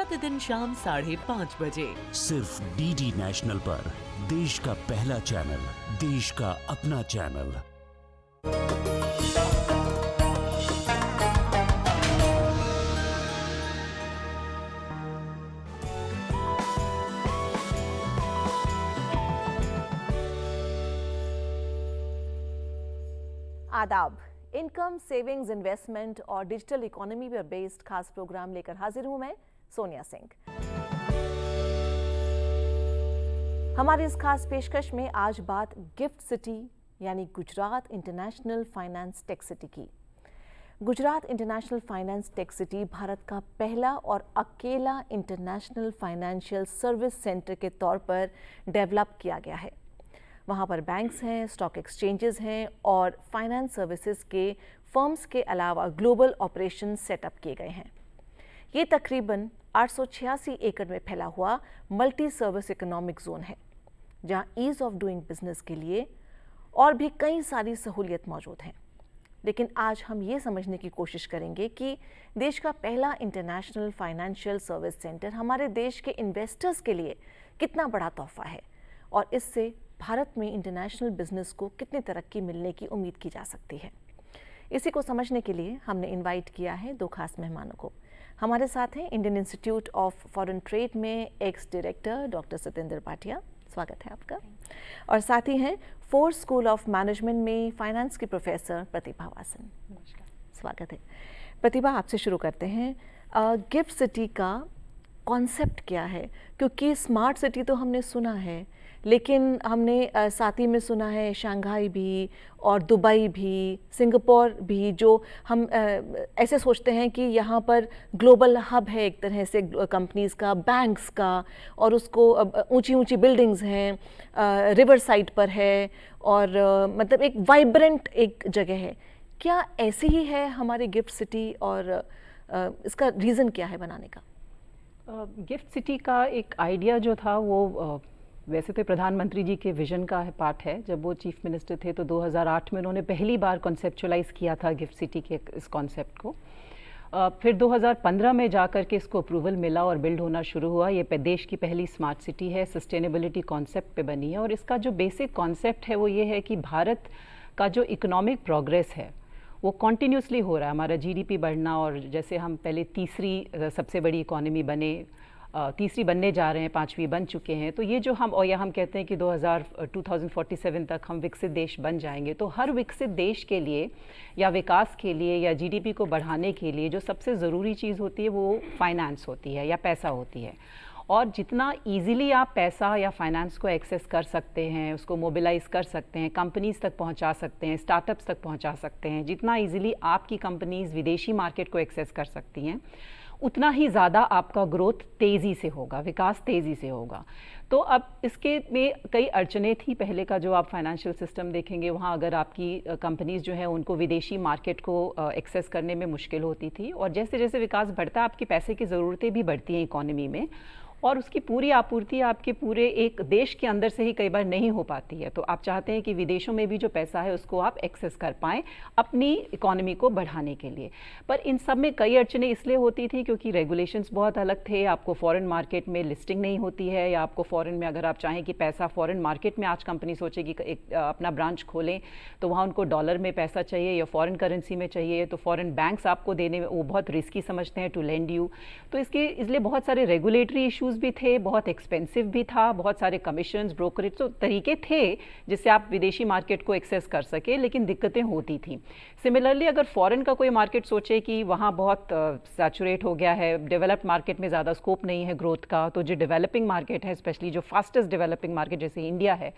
प्रतिदिन शाम 5:30 बजे सिर्फ डीडी नेशनल पर, देश का पहला चैनल, देश का अपना चैनल। आदाब। इनकम, सेविंग्स, इन्वेस्टमेंट और डिजिटल इकोनॉमी पर बेस्ड खास प्रोग्राम लेकर हाजिर हूं मैं, सोनिया सिंह। हमारी इस खास पेशकश में आज बात गिफ्ट सिटी यानी Gujarat international finance tech city की। Gujarat international finance tech city Bharat का पहला और अकेला इंटरनेशनल फाइनेंशियल सर्विस सेंटर के तौर पर डेवलप किया गया है। वहाँ पर बैंक्स हैं, स्टॉक एक्सचेंजेस हैं और फाइनेंस सर्विसेज के फर्म्स के अलावा ग्लोबल ऑपरेशन सेटअप किए गए हैं। ये तकरीबन 886 एकड़ में फैला हुआ मल्टी सर्विस इकोनॉमिक जोन है, जहाँ ईज ऑफ डूइंग बिजनेस के लिए और भी कई सारी सहूलियत मौजूद हैं। लेकिन आज हम ये समझने की कोशिश करेंगे कि देश का पहला इंटरनेशनल फाइनेंशियल सर्विस सेंटर हमारे देश के इन्वेस्टर्स के लिए कितना बड़ा तोहफा है और इससे भारत में इंटरनेशनल बिजनेस को कितनी तरक्की मिलने की उम्मीद की जा सकती है। इसी को समझने के लिए हमने इनवाइट किया है दो खास मेहमानों को। हमारे साथ हैं Indian institute of foreign trade में ex director doctor Satendra Bhatia, स्वागत है आपका। और साथ ही हैं फोर्स स्कूल ऑफ मैनेजमेंट में फाइनेंस की प्रोफेसर प्रतिभा वासन, स्वागत है। प्रतिभा, आपसे शुरू करते हैं। गिफ्ट सिटी का कॉन्सेप्ट क्या है? क्योंकि स्मार्ट सिटी तो हमने सुना है, लेकिन हमने साथ ही में सुना है शंघाई भी और दुबई भी, सिंगापुर भी, जो हम ऐसे सोचते हैं कि यहाँ पर ग्लोबल हब है एक तरह से कंपनीज़ का, बैंक्स का, और उसको ऊंची ऊंची बिल्डिंग्स हैं, रिवर साइड पर है और मतलब एक वाइब्रेंट एक जगह है। क्या ऐसी ही है हमारी गिफ्ट सिटी और इसका रीज़न क्या है बनाने का? गिफ्ट सिटी का एक आइडिया जो था वो वैसे तो प्रधानमंत्री जी के विजन का पार्ट है। जब वो चीफ मिनिस्टर थे तो 2008 में उन्होंने पहली बार कॉन्सेप्चुलाइज किया था गिफ्ट सिटी के इस कॉन्सेप्ट को। फिर 2015 में जाकर के इसको अप्रूवल मिला और बिल्ड होना शुरू हुआ। ये देश की पहली स्मार्ट सिटी है, सस्टेनेबिलिटी कॉन्सेप्ट पे बनी है। और इसका जो बेसिक कॉन्सेप्ट है वो ये है कि भारत का जो इकोनॉमिक प्रोग्रेस है वो कॉन्टीन्यूसली हो रहा है। हमारा जीडीपी बढ़ना, और जैसे हम पहले तीसरी सबसे बड़ी इकोनॉमी बने, तीसरी बनने जा रहे हैं, पांचवी बन चुके हैं। तो ये जो हम और या हम कहते हैं कि 2047 तक हम विकसित देश बन जाएंगे। तो हर विकसित देश के लिए या विकास के लिए या जीडीपी को बढ़ाने के लिए जो सबसे ज़रूरी चीज़ होती है वो फाइनेंस होती है या पैसा होती है। और जितना इजीली आप पैसा या फाइनेंस को एक्सेस कर सकते हैं, उसको मोबिलाइज कर सकते हैं, कंपनीज तक पहुंचा सकते हैं, स्टार्टअप्स तक पहुंचा सकते हैं, जितना इजीली आपकी कंपनीज विदेशी मार्केट को एक्सेस कर सकती हैं, उतना ही ज़्यादा आपका ग्रोथ तेज़ी से होगा, विकास तेज़ी से होगा। तो अब इसके में कई अड़चने थी। पहले का जो आप फाइनेंशियल सिस्टम देखेंगे वहाँ अगर आपकी कंपनीज जो है उनको विदेशी मार्केट को एक्सेस करने में मुश्किल होती थी। और जैसे जैसे विकास बढ़ता है आपकी पैसे की ज़रूरतें भी बढ़ती हैं इकोनॉमी में, और उसकी पूरी आपूर्ति आपके पूरे एक देश के अंदर से ही कई बार नहीं हो पाती है। तो आप चाहते हैं कि विदेशों में भी जो पैसा है उसको आप एक्सेस कर पाएँ अपनी इकोनॉमी को बढ़ाने के लिए। पर इन सब में कई अड़चने इसलिए होती थी क्योंकि रेगुलेशंस बहुत अलग थे। आपको फॉरेन मार्केट में लिस्टिंग नहीं होती है, या आपको फॉरेन में अगर आप चाहें कि पैसा फॉरेन मार्केट में आज कंपनी सोचे कि एक अपना ब्रांच खोलें तो वहाँ उनको डॉलर में पैसा चाहिए या फॉरेन करेंसी में चाहिए, तो फॉरेन बैंक्स आपको देने में वो बहुत रिस्की समझते हैं टू लेंड यू। तो इसलिए बहुत सारे रेगुलेटरी इशूज़ भी थे, बहुत एक्सपेंसिव भी था, बहुत सारे कमीशंस, ब्रोकरेज, तो तरीके थे जिससे आप विदेशी मार्केट को एक्सेस कर सके, लेकिन दिक्कतें होती थी। सिमिलरली अगर फॉरेन का कोई मार्केट सोचे कि वहाँ बहुत सैचुरेट हो गया है, डेवलप्ड मार्केट में ज़्यादा स्कोप नहीं है ग्रोथ का, तो जो डेवलपिंग मार्केट है, स्पेशली जो फास्टेस्ट डेवलपिंग मार्केट जैसे इंडिया है,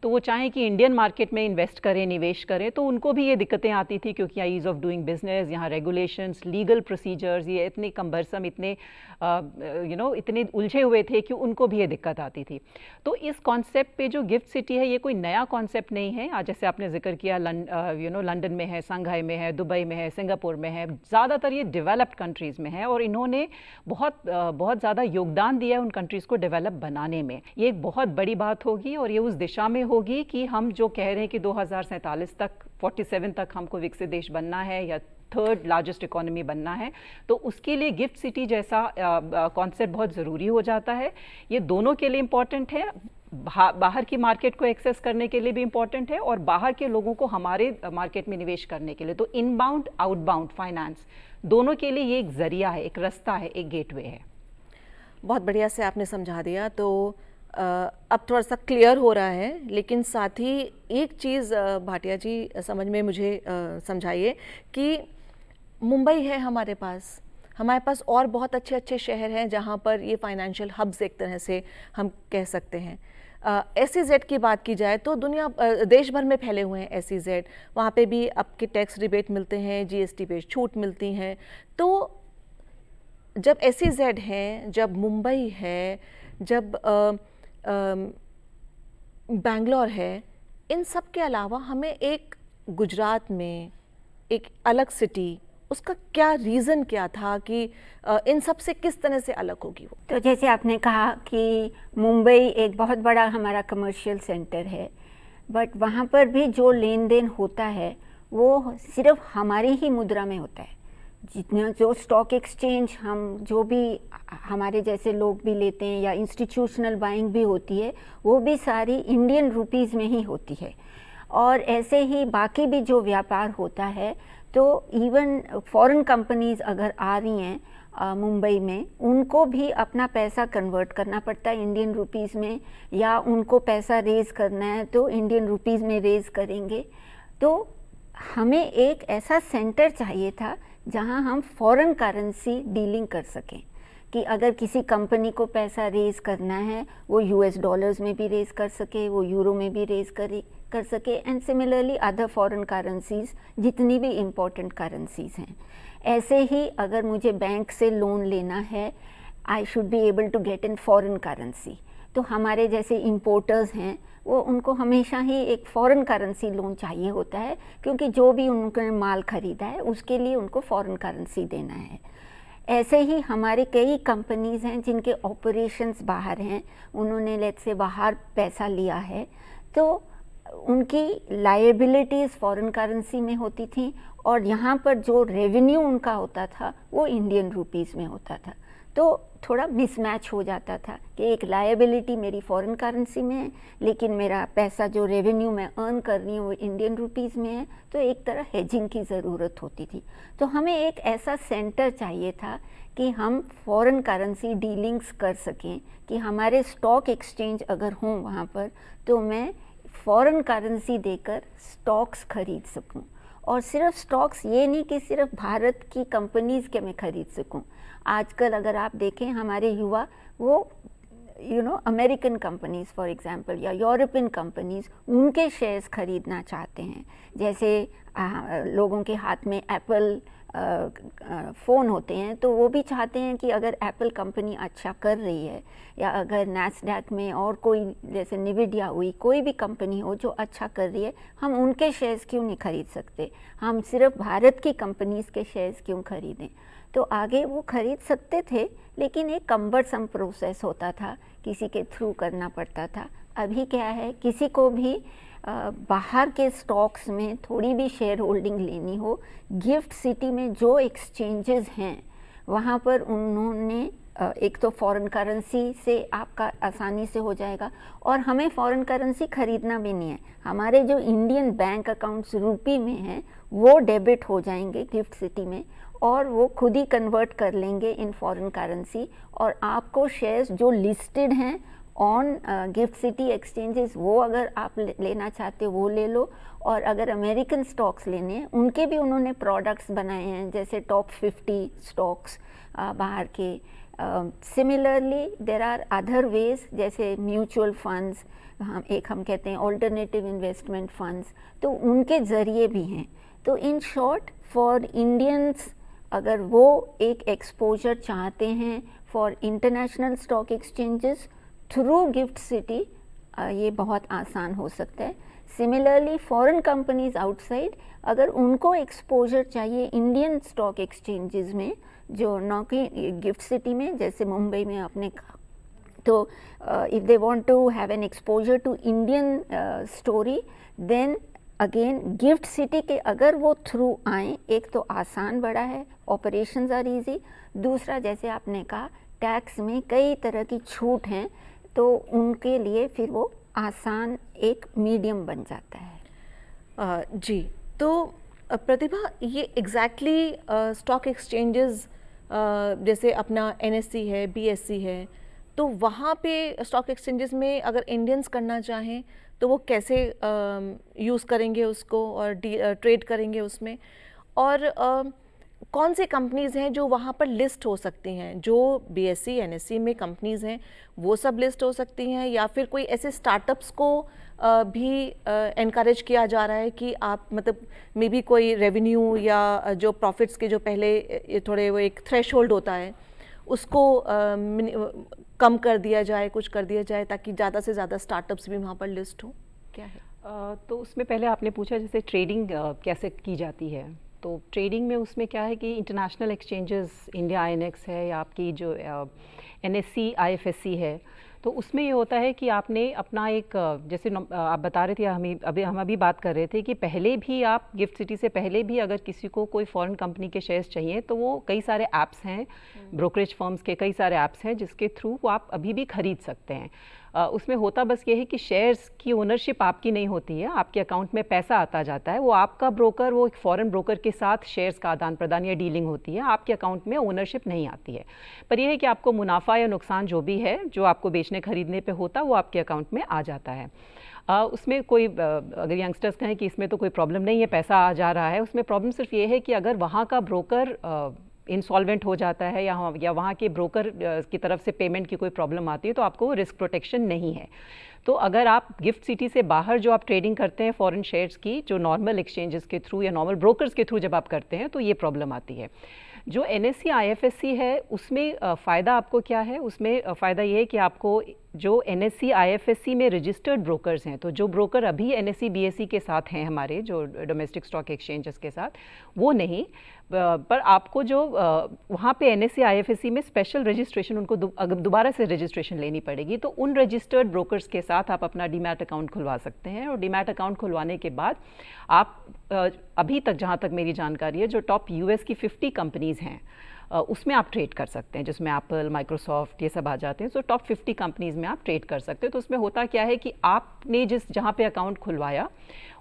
तो वो चाहें कि इंडियन मार्केट में इन्वेस्ट करें, निवेश करें, तो उनको भी ये दिक्कतें आती थी क्योंकि यहाँ ईज़ ऑफ डूइंग बिजनेस, यहाँ रेगुलेशंस, लीगल प्रोसीजर्स ये इतने कम्बरसम, इतने इतने उलझे हुए थे कि उनको भी ये दिक्कत आती थी। तो इस कॉन्सेप्ट पे जो गिफ्ट सिटी है ये कोई नया कॉन्सेप्ट नहीं है। आज जैसे आपने जिक्र किया लंदन में है, शंघाई में है, दुबई में है, सिंगापुर में है, ज़्यादातर ये डेवलप्ड कंट्रीज़ में है और इन्होंने बहुत ज़्यादा योगदान दिया है उन कंट्रीज़ को डेवलप बनाने में। ये एक बहुत बड़ी बात होगी और ये उस दिशा में होगी कि हम जो कह रहे हैं कि 2047 तक 47 तक हमको विकसित देश बनना है या थर्ड लार्जेस्ट इकोनॉमी बनना है, तो उसके लिए गिफ्ट सिटी जैसा कॉन्सेप्ट बहुत ज़रूरी हो जाता है। ये दोनों के लिए इम्पॉर्टेंट है, बाहर की मार्केट को एक्सेस करने के लिए भी इम्पॉर्टेंट है और बाहर के लोगों को हमारे मार्केट में निवेश करने के लिए। तो इनबाउंड आउटबाउंड फाइनेंस दोनों के लिए ये एक जरिया है, एक रास्ता है, एक गेटवे है। बहुत बढ़िया से आपने समझा दिया, तो अब थोड़ा सा क्लियर हो रहा है। लेकिन साथ ही एक चीज़ भाटिया जी समझ में मुझे समझाइए कि मुंबई है हमारे पास और बहुत अच्छे अच्छे शहर हैं जहाँ पर ये फाइनेंशियल हब्स एक तरह से हम कह सकते हैं। SEZ की बात की जाए तो दुनिया देश भर में फैले हुए हैं SEZ, वहाँ पे भी आपके टैक्स रिबेट मिलते हैं, GST पे छूट मिलती हैं। तो जब SEZ हैं, जब मुंबई है, जब बैंगलोर है, इन सब के अलावा हमें एक गुजरात में एक अलग सिटी, उसका क्या रीज़न क्या था कि इन सब से किस तरह से अलग होगी वो? तो जैसे आपने कहा कि मुंबई एक बहुत बड़ा हमारा कमर्शियल सेंटर है, बट वहाँ पर भी जो लेन देन होता है वो सिर्फ हमारी ही मुद्रा में होता है। जितना जो स्टॉक एक्सचेंज हम जो भी हमारे जैसे लोग भी लेते हैं या इंस्टीट्यूशनल बाइंग भी होती है, वो भी सारी इंडियन रुपीज़ में ही होती है। और ऐसे ही बाकी भी जो व्यापार होता है, तो इवन फॉरेन कंपनीज अगर आ रही हैं मुंबई में, उनको भी अपना पैसा कन्वर्ट करना पड़ता है इंडियन रुपीज़ में, या उनको पैसा रेज़ करना है तो इंडियन रुपीज़ में रेज़ करेंगे। तो हमें एक ऐसा सेंटर चाहिए था जहां हम फॉरेन करेंसी डीलिंग कर सकें, कि अगर किसी कंपनी को पैसा रेज़ करना है वो US डॉलर्स में भी रेज़ कर सके, वो यूरो में भी रेज़ कर सके, and similarly other foreign currencies जितनी भी इम्पोर्टेंट करेंसीज हैं। ऐसे ही अगर मुझे बैंक से लोन लेना है, I should be able to get in foreign currency. तो हमारे जैसे इम्पोर्टर्स हैं वो उनको हमेशा ही एक फॉरेन करेंसी लोन चाहिए होता है, क्योंकि जो भी उन्होंने माल ख़रीदा है उसके लिए उनको फॉरेन करेंसी देना है। ऐसे ही हमारे कई कंपनीज़ हैं जिनके ऑपरेशंस बाहर हैं, उन्होंने लेट्स से बाहर पैसा लिया है, तो उनकी लायबिलिटीज़ फॉरेन करेंसी में होती थी और यहाँ पर जो रेवेन्यू उनका होता था वो इंडियन रुपीज़ में होता था। तो थोड़ा मिसमैच हो जाता था कि एक लायबिलिटी मेरी फॉरेन करेंसी में है, लेकिन मेरा पैसा जो रेवेन्यू मैं अर्न कर रही हूँ वो इंडियन रुपीज़ में है। तो एक तरह हेजिंग की ज़रूरत होती थी। तो हमें एक ऐसा सेंटर चाहिए था कि हम फॉरेन करेंसी डीलिंग्स कर सकें, कि हमारे स्टॉक एक्सचेंज अगर हों वहाँ पर, तो मैं फॉरेन करेंसी देकर स्टॉक्स खरीद सकूं। और सिर्फ स्टॉक्स ये नहीं कि सिर्फ भारत की कंपनीज़ के मैं खरीद सकूं। आजकल अगर आप देखें हमारे युवा वो अमेरिकन कंपनीज़ फॉर एग्जांपल या यूरोपियन कंपनीज़, उनके शेयर्स खरीदना चाहते हैं। जैसे लोगों के हाथ में एप्पल फ़ोन होते हैं, तो वो भी चाहते हैं कि अगर एप्पल कंपनी अच्छा कर रही है, या अगर नैस्डैक में और कोई जैसे निविडिया हुई, कोई भी कंपनी हो जो अच्छा कर रही है, हम उनके शेयर्स क्यों नहीं खरीद सकते? हम सिर्फ भारत की कंपनीज़ के शेयर्स क्यों खरीदें? तो आगे वो खरीद सकते थे, लेकिन एक कम्बरसम प्रोसेस होता था, किसी के थ्रू करना पड़ता था। अभी क्या है, किसी को भी बाहर के स्टॉक्स में थोड़ी भी शेयर होल्डिंग लेनी हो, गिफ्ट सिटी में जो एक्सचेंजेस हैं वहाँ पर उन्होंने एक तो फॉरेन करेंसी से आपका आसानी से हो जाएगा, और हमें फॉरेन करेंसी ख़रीदना भी नहीं है। हमारे जो इंडियन बैंक अकाउंट्स रुपी में हैं वो डेबिट हो जाएंगे गिफ्ट सिटी में, और वो खुद ही कन्वर्ट कर लेंगे इन फॉरेन करेंसी, और आपको शेयर्स जो लिस्टेड हैं ऑन गिफ्ट सिटी एक्सचेंजेस, वो अगर आप लेना चाहते हो वो ले लो। और अगर अमेरिकन स्टॉक्स लेने हैं, उनके भी उन्होंने प्रोडक्ट्स बनाए हैं, जैसे टॉप 50 स्टॉक्स बाहर के। Similarly there are other ways, जैसे म्यूचुअल फंड्स, हम कहते हैं ऑल्टरनेटिव इन्वेस्टमेंट फंड्स, तो उनके ज़रिए भी हैं। तो इन शॉर्ट फॉर इंडियंस, अगर वो एक एक्सपोजर चाहते हैं for international stock exchanges through gift city, ये बहुत आसान हो सकता है। सिमिलरली फॉरेन कंपनीज आउटसाइड, अगर उनको एक्सपोजर चाहिए इंडियन स्टॉक एक्सचेंजेस में, जो न कि गिफ्ट सिटी में, जैसे मुंबई में आपने कहा, तो if they want to have an exposure to Indian story, then again GIFT City के अगर वो थ्रू आए, एक तो आसान बड़ा है, ऑपरेशंस आर इजी, दूसरा जैसे आपने कहा टैक्स में कई तरह की छूट हैं, तो उनके लिए फिर वो आसान एक मीडियम बन जाता है। जी, तो प्रतिभा, ये एग्जैक्टली स्टॉक एक्सचेंजेस जैसे अपना NSE है, BSE है, तो वहाँ पे स्टॉक एक्सचेंजेस में अगर इंडियंस करना चाहें तो वो कैसे यूज़ करेंगे उसको और ट्रेड करेंगे उसमें, और कौन सी कंपनीज़ हैं जो वहाँ पर लिस्ट हो सकती हैं? जो BSE NSE में कंपनीज़ हैं वो सब लिस्ट हो सकती हैं, या फिर कोई ऐसे स्टार्टअप्स को भी एनकरेज किया जा रहा है कि आप मतलब मे बी कोई रेवेन्यू या जो प्रॉफिट्स के जो पहले ये थोड़े वो एक थ्रेशोल्ड होता है उसको कम कर दिया जाए, कुछ कर दिया जाए ताकि ज़्यादा से ज़्यादा स्टार्टअप्स भी वहाँ पर लिस्ट हो? क्या है? तो उसमें पहले आपने पूछा जैसे ट्रेडिंग कैसे की जाती है, तो ट्रेडिंग में उसमें क्या है कि इंटरनेशनल एक्सचेंजेस, इंडिया INX है या आपकी जो NSE IFSC है, तो उसमें ये होता है कि आपने अपना एक जैसे आप बता रहे थे, हम अभी बात कर रहे थे कि पहले भी आप गिफ्ट सिटी से पहले भी अगर किसी को कोई फॉरेन कंपनी के शेयर्स चाहिए तो वो कई सारे ऐप्स हैं, ब्रोकरेज फर्म्स के कई सारे ऐप्स हैं जिसके थ्रू वो आप अभी भी खरीद सकते हैं। उसमें होता बस ये है कि शेयर्स की ओनरशिप आपकी नहीं होती है, आपके अकाउंट में पैसा आता जाता है, वो आपका ब्रोकर, वो एक फॉरेन ब्रोकर के साथ शेयर्स का आदान प्रदान या डीलिंग होती है, आपके अकाउंट में ओनरशिप नहीं आती है। पर यह है कि आपको मुनाफा या नुकसान जो भी है जो आपको बेचने खरीदने पे होता वो आपके अकाउंट में आ जाता है। उसमें कोई अगर यंगस्टर्स कहें कि इसमें तो कोई प्रॉब्लम नहीं है, पैसा आ जा रहा है, उसमें प्रॉब्लम सिर्फ ये है कि अगर वहाँ का ब्रोकर इंसॉल्वेंट हो जाता है या वहाँ के ब्रोकर की तरफ से पेमेंट की कोई प्रॉब्लम आती है तो आपको रिस्क प्रोटेक्शन नहीं है। तो अगर आप गिफ्ट सिटी से बाहर जो आप ट्रेडिंग करते हैं फॉरेन शेयर्स की, जो नॉर्मल एक्सचेंजेस के थ्रू या नॉर्मल ब्रोकर्स के थ्रू जब आप करते हैं तो ये प्रॉब्लम आती है। जो NSE IFSC है उसमें फ़ायदा आपको क्या है? उसमें फ़ायदा ये है कि आपको जो NSE IFSC में रजिस्टर्ड ब्रोकर्स हैं, तो जो ब्रोकर अभी NSE BSE के साथ हैं हमारे जो डोमेस्टिक स्टॉक एक्सचेंजेस के साथ, वो नहीं, पर आपको जो वहाँ पे NSE IFSC में स्पेशल रजिस्ट्रेशन उनको दोबारा से रजिस्ट्रेशन लेनी पड़ेगी, तो उन रजिस्टर्ड ब्रोकर्स के साथ आप अपना डीमैट अकाउंट खुलवा सकते हैं। और डीमैट अकाउंट खुलवाने के बाद आप अभी तक जहाँ तक मेरी जानकारी है जो टॉप US की 50 कंपनीज़ हैं उसमें आप ट्रेड कर सकते हैं, जिसमें एप्पल, माइक्रोसॉफ्ट ये सब आ जाते हैं। तो टॉप 50 कंपनीज़ में आप ट्रेड कर सकते हैं। तो उसमें होता क्या है कि आपने जहाँ पे अकाउंट खुलवाया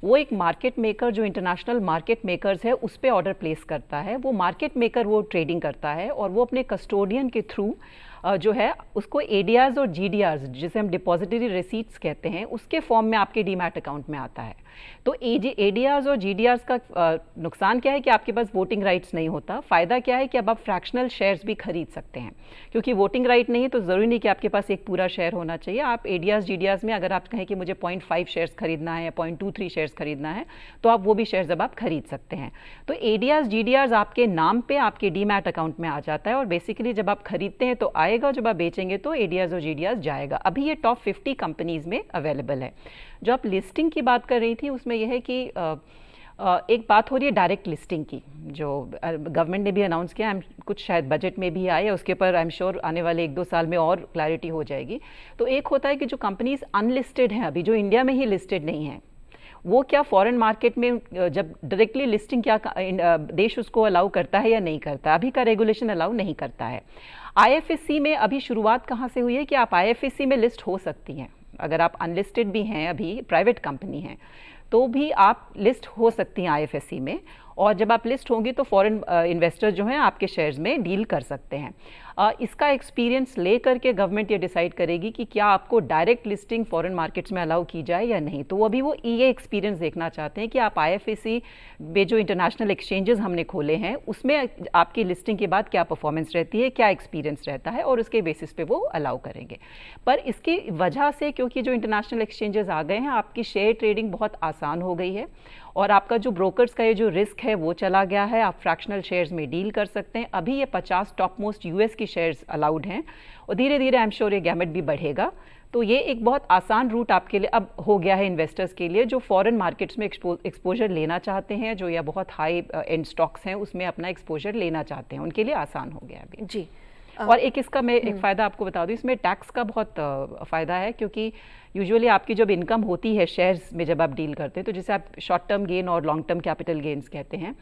वो एक मार्केट मेकर जो इंटरनेशनल मार्केट मेकर्स है उस पर ऑर्डर प्लेस करता है। वो मार्केट मेकर वो ट्रेडिंग करता है और वो अपने कस्टोडियन के थ्रू जो है उसको ADRs और GDRs जिसे हम डिपॉजिटरी रिसीट्स कहते हैं उसके फॉर्म में आपके डीमैट अकाउंट में आता है। तो ADRs और GDRs का नुकसान क्या है कि आपके पास वोटिंग राइट्स नहीं होता। फ़ायदा क्या है कि अब आप फ्रैक्शनल शेयर्स भी खरीद सकते हैं, क्योंकि वोटिंग राइट नहीं है तो ज़रूरी नहीं कि आपके पास एक पूरा शेयर होना चाहिए। आप ADRs GDRs में अगर आप कहें कि मुझे 0.5 शेयर्स खरीदना है या 0.23 शेयर्स खरीदना है तो आप वो भी शेयर्स अब आप खरीद सकते हैं। तो ADRs GDRs आपके नाम पे आपके डीमैट अकाउंट में आ जाता है और बेसिकली जब आप खरीदते हैं तो आएगा, जब आप बेचेंगे तो ADRs और GDRs जाएगा। अभी ये टॉप 50 कंपनीज़ में अवेलेबल है। जो आप लिस्टिंग की बात कर रही थी उसमें यह है कि एक बात हो रही है डायरेक्ट लिस्टिंग की, जो गवर्नमेंट ने भी अनाउंस किया, कुछ शायद बजट में भी आए, उसके ऊपर आई एम श्योर आने वाले 1-2 साल में और क्लैरिटी हो जाएगी। तो एक होता है कि जो कंपनीज अनलिस्टेड हैं अभी, जो इंडिया में ही लिस्टेड नहीं हैं, वो क्या फॉरेन मार्केट में जब डायरेक्टली लिस्टिंग क्या देश उसको अलाउ करता है या नहीं करता, अभी का रेगुलेशन अलाउ नहीं करता है। IFSC में अभी शुरुआत कहाँ से हुई है कि आप IFSC में लिस्ट हो सकती हैं, अगर आप अनलिस्टेड भी हैं, अभी प्राइवेट कंपनी हैं तो भी आप लिस्ट हो सकती हैं IFSC में। और जब आप लिस्ट होंगी तो फॉरेन इन्वेस्टर जो हैं आपके शेयर्स में डील कर सकते हैं। इसका एक्सपीरियंस ले करके गवर्नमेंट ये डिसाइड करेगी कि क्या आपको डायरेक्ट लिस्टिंग फॉरेन मार्केट्स में अलाउ की जाए या नहीं। तो अभी वो ये एक्सपीरियंस देखना चाहते हैं कि आप IFSC में जो इंटरनेशनल एक्सचेंजेस हमने खोले हैं उसमें आपकी लिस्टिंग के बाद क्या परफॉर्मेंस रहती है, क्या एक्सपीरियंस रहता है, और उसके बेसिस पे वो अलाउ करेंगे। पर इसकी वजह से, क्योंकि जो इंटरनेशनल एक्सचेंजेस आ गए हैं, आपकी शेयर ट्रेडिंग बहुत आसान हो गई है और आपका जो ब्रोकर्स का ये जो रिस्क है वो चला गया है। आप फ्रैक्शनल शेयर्स में डील कर सकते हैं। अभी ये 50 टॉप मोस्ट US की शेयर्स अलाउड हैं और धीरे धीरे आई एम श्योर ये गैमेट भी बढ़ेगा। तो ये एक बहुत आसान रूट आपके लिए अब हो गया है इन्वेस्टर्स के लिए जो फॉरेन मार्केट्स में एक्सपोजर लेना चाहते हैं, जो या बहुत हाई एंड स्टॉक्स हैं उसमें अपना एक्सपोजर लेना चाहते हैं, उनके लिए आसान हो गया अभी। जी, और एक इसका मैं एक फ़ायदा आपको बता दूं, इसमें टैक्स का बहुत फ़ायदा है, क्योंकि यूजुअली आपकी जब इनकम होती है शेयर्स में जब आप डील करते हैं, तो जिसे आप शॉर्ट टर्म गेन और लॉन्ग टर्म कैपिटल गेन्स कहते हैं,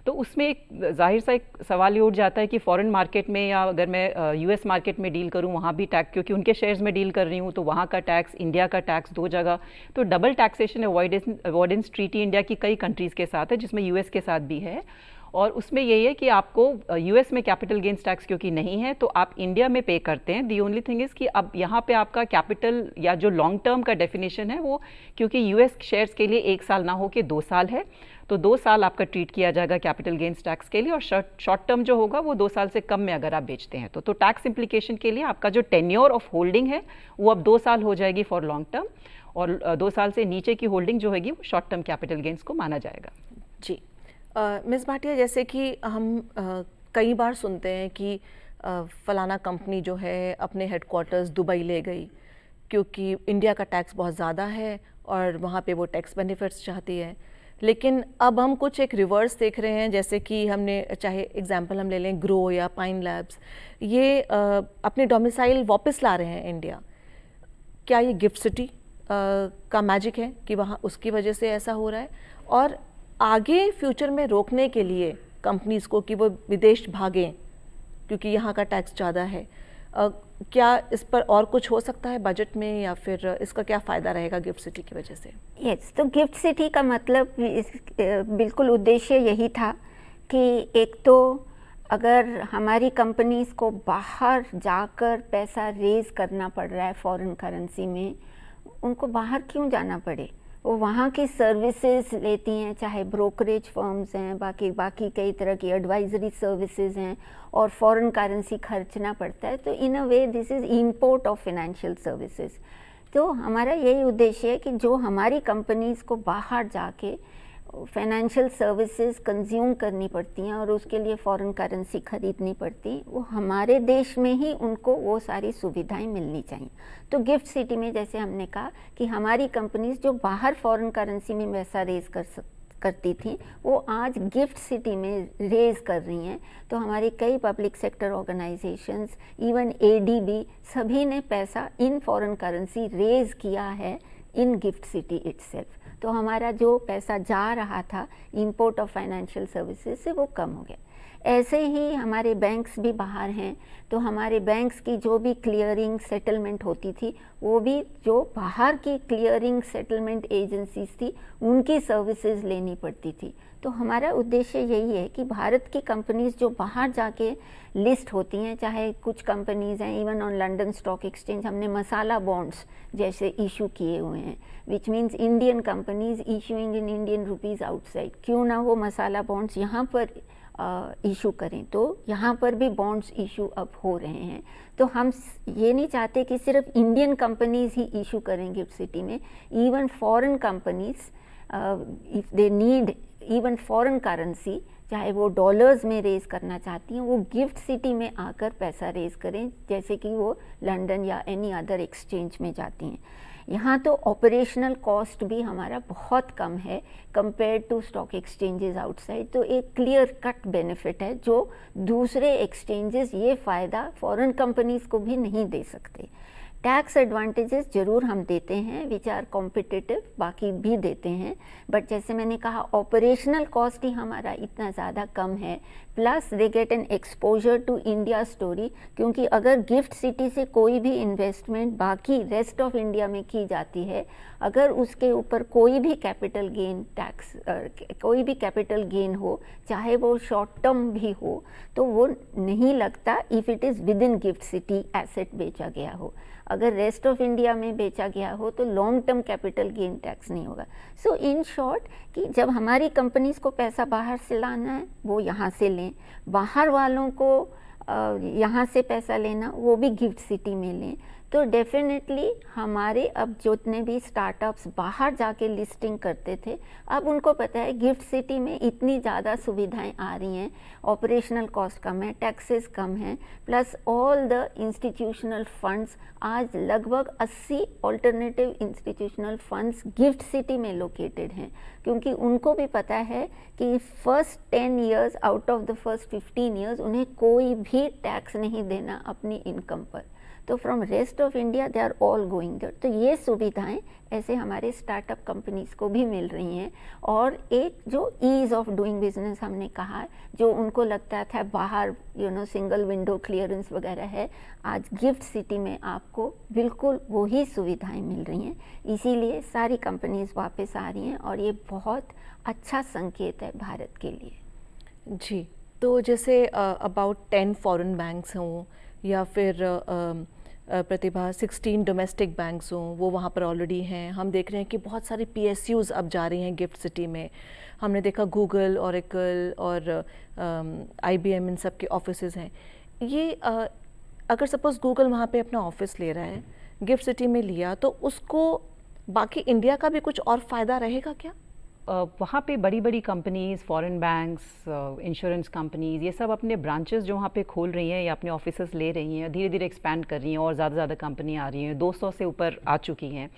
तो उसमें एक जाहिर सा एक सवाल ये उठ जाता है कि फॉरेन मार्केट में या अगर मैं यूएस मार्केट में डील करूं, वहाँ भी टैक्स, क्योंकि उनके शेयर्स में डील कर रही हूँ, तो वहाँ का टैक्स, इंडिया का टैक्स, दो जगह, तो double taxation avoidance treaty India की कई कंट्रीज़ के साथ है, जिसमें यूएस के साथ भी है। और उसमें यही है कि आपको यूएस में कैपिटल गेन्स टैक्स क्योंकि नहीं है, तो आप इंडिया में पे करते हैं। दी ओनली थिंग इज़ कि अब यहाँ पे आपका कैपिटल या जो लॉन्ग टर्म का डेफिनेशन है वो, क्योंकि यूएस शेयर्स के लिए 1 साल ना हो के 2 साल है, तो 2 साल आपका ट्रीट किया जाएगा कैपिटल गेन्स टैक्स के लिए, और शॉर्ट टर्म जो होगा वो 2 साल से कम में अगर आप बेचते हैं तो टैक्स इम्प्लीकेशन के लिए आपका जो टेन्योर ऑफ होल्डिंग है वो अब 2 साल हो जाएगी फॉर लॉन्ग टर्म, और 2 साल से नीचे की होल्डिंग जो होगी वो शॉर्ट टर्म कैपिटल गेन्स को माना जाएगा। जी मिस भाटिया, जैसे कि हम कई बार सुनते हैं कि फलाना कंपनी जो है अपने हेडक्वार्टर्स दुबई ले गई क्योंकि इंडिया का टैक्स बहुत ज़्यादा है और वहाँ पे वो टैक्स बेनिफिट्स चाहती है, लेकिन अब हम कुछ एक रिवर्स देख रहे हैं, जैसे कि हमने, चाहे एग्जांपल हम ले लें ग्रो या पाइन लैब्स, ये अपने डोमिसाइल वापस ला रहे हैं इंडिया। क्या ये गिफ्ट सिटी का मैजिक है कि वहाँ उसकी वजह से ऐसा हो रहा है, और आगे फ्यूचर में रोकने के लिए कंपनीज़ को कि वो विदेश भागें क्योंकि यहाँ का टैक्स ज़्यादा है, क्या इस पर और कुछ हो सकता है बजट में, या फिर इसका क्या फ़ायदा रहेगा गिफ्ट सिटी की वजह से? यस, तो गिफ्ट सिटी का मतलब बिल्कुल उद्देश्य यही था कि एक तो अगर हमारी कंपनीज़ को बाहर जाकर पैसा रेज करना पड़ रहा है फॉरेन करेंसी में, उनको बाहर क्यों जाना पड़े, वो वहाँ की सर्विसेज लेती हैं, चाहे ब्रोकरेज फर्म्स हैं, बाकी कई तरह की एडवाइजरी सर्विसेज हैं, और फॉरेन करेंसी खर्चना पड़ता है, तो in a way this is import of financial services. तो हमारा यही उद्देश्य है कि जो हमारी कंपनीज़ को बाहर जाके फाइनेंशियल सर्विसेज कंज्यूम करनी पड़ती हैं और उसके लिए फॉरेन करेंसी खरीदनी पड़ती, वो हमारे देश में ही उनको वो सारी सुविधाएं मिलनी चाहिए। तो गिफ्ट सिटी में जैसे हमने कहा कि हमारी कंपनीज जो बाहर फॉरेन करेंसी में पैसा रेज करती थी, वो आज गिफ्ट सिटी में रेज कर रही हैं। तो हमारी कई public sector organisations, even ADB, सभी ने पैसा इन फॉरेन करेंसी रेज किया है इन गिफ्ट सिटी इटसेल्फ। तो हमारा जो पैसा जा रहा था इंपोर्ट ऑफ फाइनेंशियल सर्विसेज से वो कम हो गया। ऐसे ही हमारे बैंक्स भी बाहर हैं, तो हमारे बैंक्स की जो भी क्लियरिंग सेटलमेंट होती थी, वो भी जो बाहर की क्लियरिंग सेटलमेंट एजेंसीज थी उनकी सर्विसेज लेनी पड़ती थी। तो हमारा उद्देश्य यही है कि भारत की कंपनीज जो बाहर जाके लिस्ट होती हैं, चाहे कुछ कंपनीज हैं even on London stock exchange, हमने मसाला बॉन्ड्स जैसे इशू किए हुए हैं, which means Indian companies issuing in Indian rupees outside, क्यों ना वो मसाला बॉन्ड्स यहाँ पर इशू करें। तो यहाँ पर भी बॉन्ड्स इशू अब हो रहे हैं। तो हम ये नहीं चाहते कि सिर्फ इंडियन कंपनीज ही इशू करें गिफ्ट सिटी में, even foreign companies if they need even foreign currency, चाहे वो डॉलर्स में रेज करना चाहती हैं, वो गिफ्ट सिटी में आकर पैसा रेज करें, जैसे कि वो लंदन या एनी अदर एक्सचेंज में जाती हैं। यहाँ तो ऑपरेशनल कॉस्ट भी हमारा बहुत कम है compare to stock exchanges outside. तो एक क्लियर कट बेनिफिट है जो दूसरे एक्सचेंजेस ये फ़ायदा फॉरेन कंपनीज को भी नहीं दे सकते। टैक्स एडवांटेजेस ज़रूर हम देते हैं विच आर कॉम्पिटिटिव, बाकी भी देते हैं, बट जैसे मैंने कहा ऑपरेशनल कॉस्ट ही हमारा इतना ज़्यादा कम है, plus they get an exposure to India story, क्योंकि अगर गिफ्ट सिटी से कोई भी इन्वेस्टमेंट बाकी रेस्ट ऑफ इंडिया में की जाती है, अगर उसके ऊपर कोई भी कैपिटल गेन टैक्स कोई भी कैपिटल गेन हो, चाहे वो शॉर्ट टर्म भी हो, तो वो नहीं लगता if it is with in gift city asset बेचा गया हो। अगर रेस्ट ऑफ इंडिया में बेचा गया हो तो long term capital gain tax नहीं होगा। सो इन शॉर्ट कि जब हमारी कंपनीज को पैसा बाहर से लाना है वो यहाँ से लें, बाहर वालों को यहाँ से पैसा लेना वो भी गिफ्ट सिटी में लें, तो डेफिनेटली हमारे अब जितने भी स्टार्टअप्स बाहर जाके लिस्टिंग करते थे, अब उनको पता है गिफ्ट सिटी में इतनी ज़्यादा सुविधाएं आ रही हैं, ऑपरेशनल कॉस्ट कम है, टैक्सेस कम हैं, plus all the institutional funds, आज लगभग 80 alternative institutional funds gift city में लोकेटेड हैं, क्योंकि उनको भी पता है कि first 10 years out of the first 15 years उन्हें कोई भी टैक्स नहीं देना अपनी इनकम पर। तो from rest of India they are all going there. तो ये सुविधाएं ऐसे हमारे स्टार्टअप कंपनीज को भी मिल रही हैं। और एक जो ईज़ ऑफ डूइंग बिजनेस हमने कहा, जो उनको लगता था बाहर सिंगल विंडो क्लियरेंस वगैरह है, आज गिफ्ट सिटी में आपको बिल्कुल वही सुविधाएं मिल रही हैं। इसीलिए सारी कंपनीज वापस आ रही हैं और ये बहुत अच्छा संकेत है भारत के लिए। जी, तो जैसे अबाउट 10 फॉरेन बैंक्स हों या फिर प्रतिभा 16 डोमेस्टिक बैंक्स हों, वो वहाँ पर ऑलरेडी हैं। हम देख रहे हैं कि बहुत सारी PSUs अब जा रही हैं गिफ्ट सिटी में। हमने देखा गूगल, ओरेकल और IBM, इन सब के ऑफिसेज़ हैं। ये अगर सपोज़ गूगल वहाँ पे अपना ऑफिस ले रहा है, गिफ्ट सिटी में लिया, तो उसको बाकी इंडिया का भी कुछ और फ़ायदा रहेगा क्या? वहाँ पे बड़ी बड़ी companies, foreign banks, insurance companies, ये सब अपने ब्रांचेस जो वहाँ पे खोल रही हैं या अपने ऑफिसेस ले रही हैं, धीरे धीरे एक्सपैंड कर रही हैं और ज़्यादा कंपनी आ रही हैं, 200 से ऊपर आ चुकी हैं।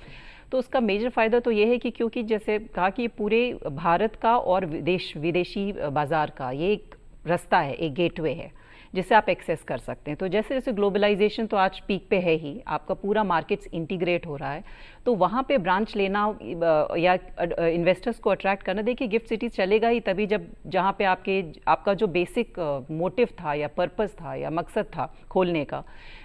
तो उसका मेजर फ़ायदा तो ये है कि क्योंकि जैसे कहा कि पूरे भारत का और विदेशी बाज़ार का ये एक रास्ता है, एक गेटवे है जिससे आप एक्सेस कर सकते हैं। तो जैसे जैसे ग्लोबलाइजेशन तो आज पीक पे है ही, आपका पूरा मार्केट्स इंटीग्रेट हो रहा है, तो वहाँ पे ब्रांच लेना या इन्वेस्टर्स को अट्रैक्ट करना, देखिए गिफ्ट सिटीज़ चलेगा ही तभी जब जहाँ पे आपका जो बेसिक मोटिव था या पर्पस था या मकसद था खोलने का,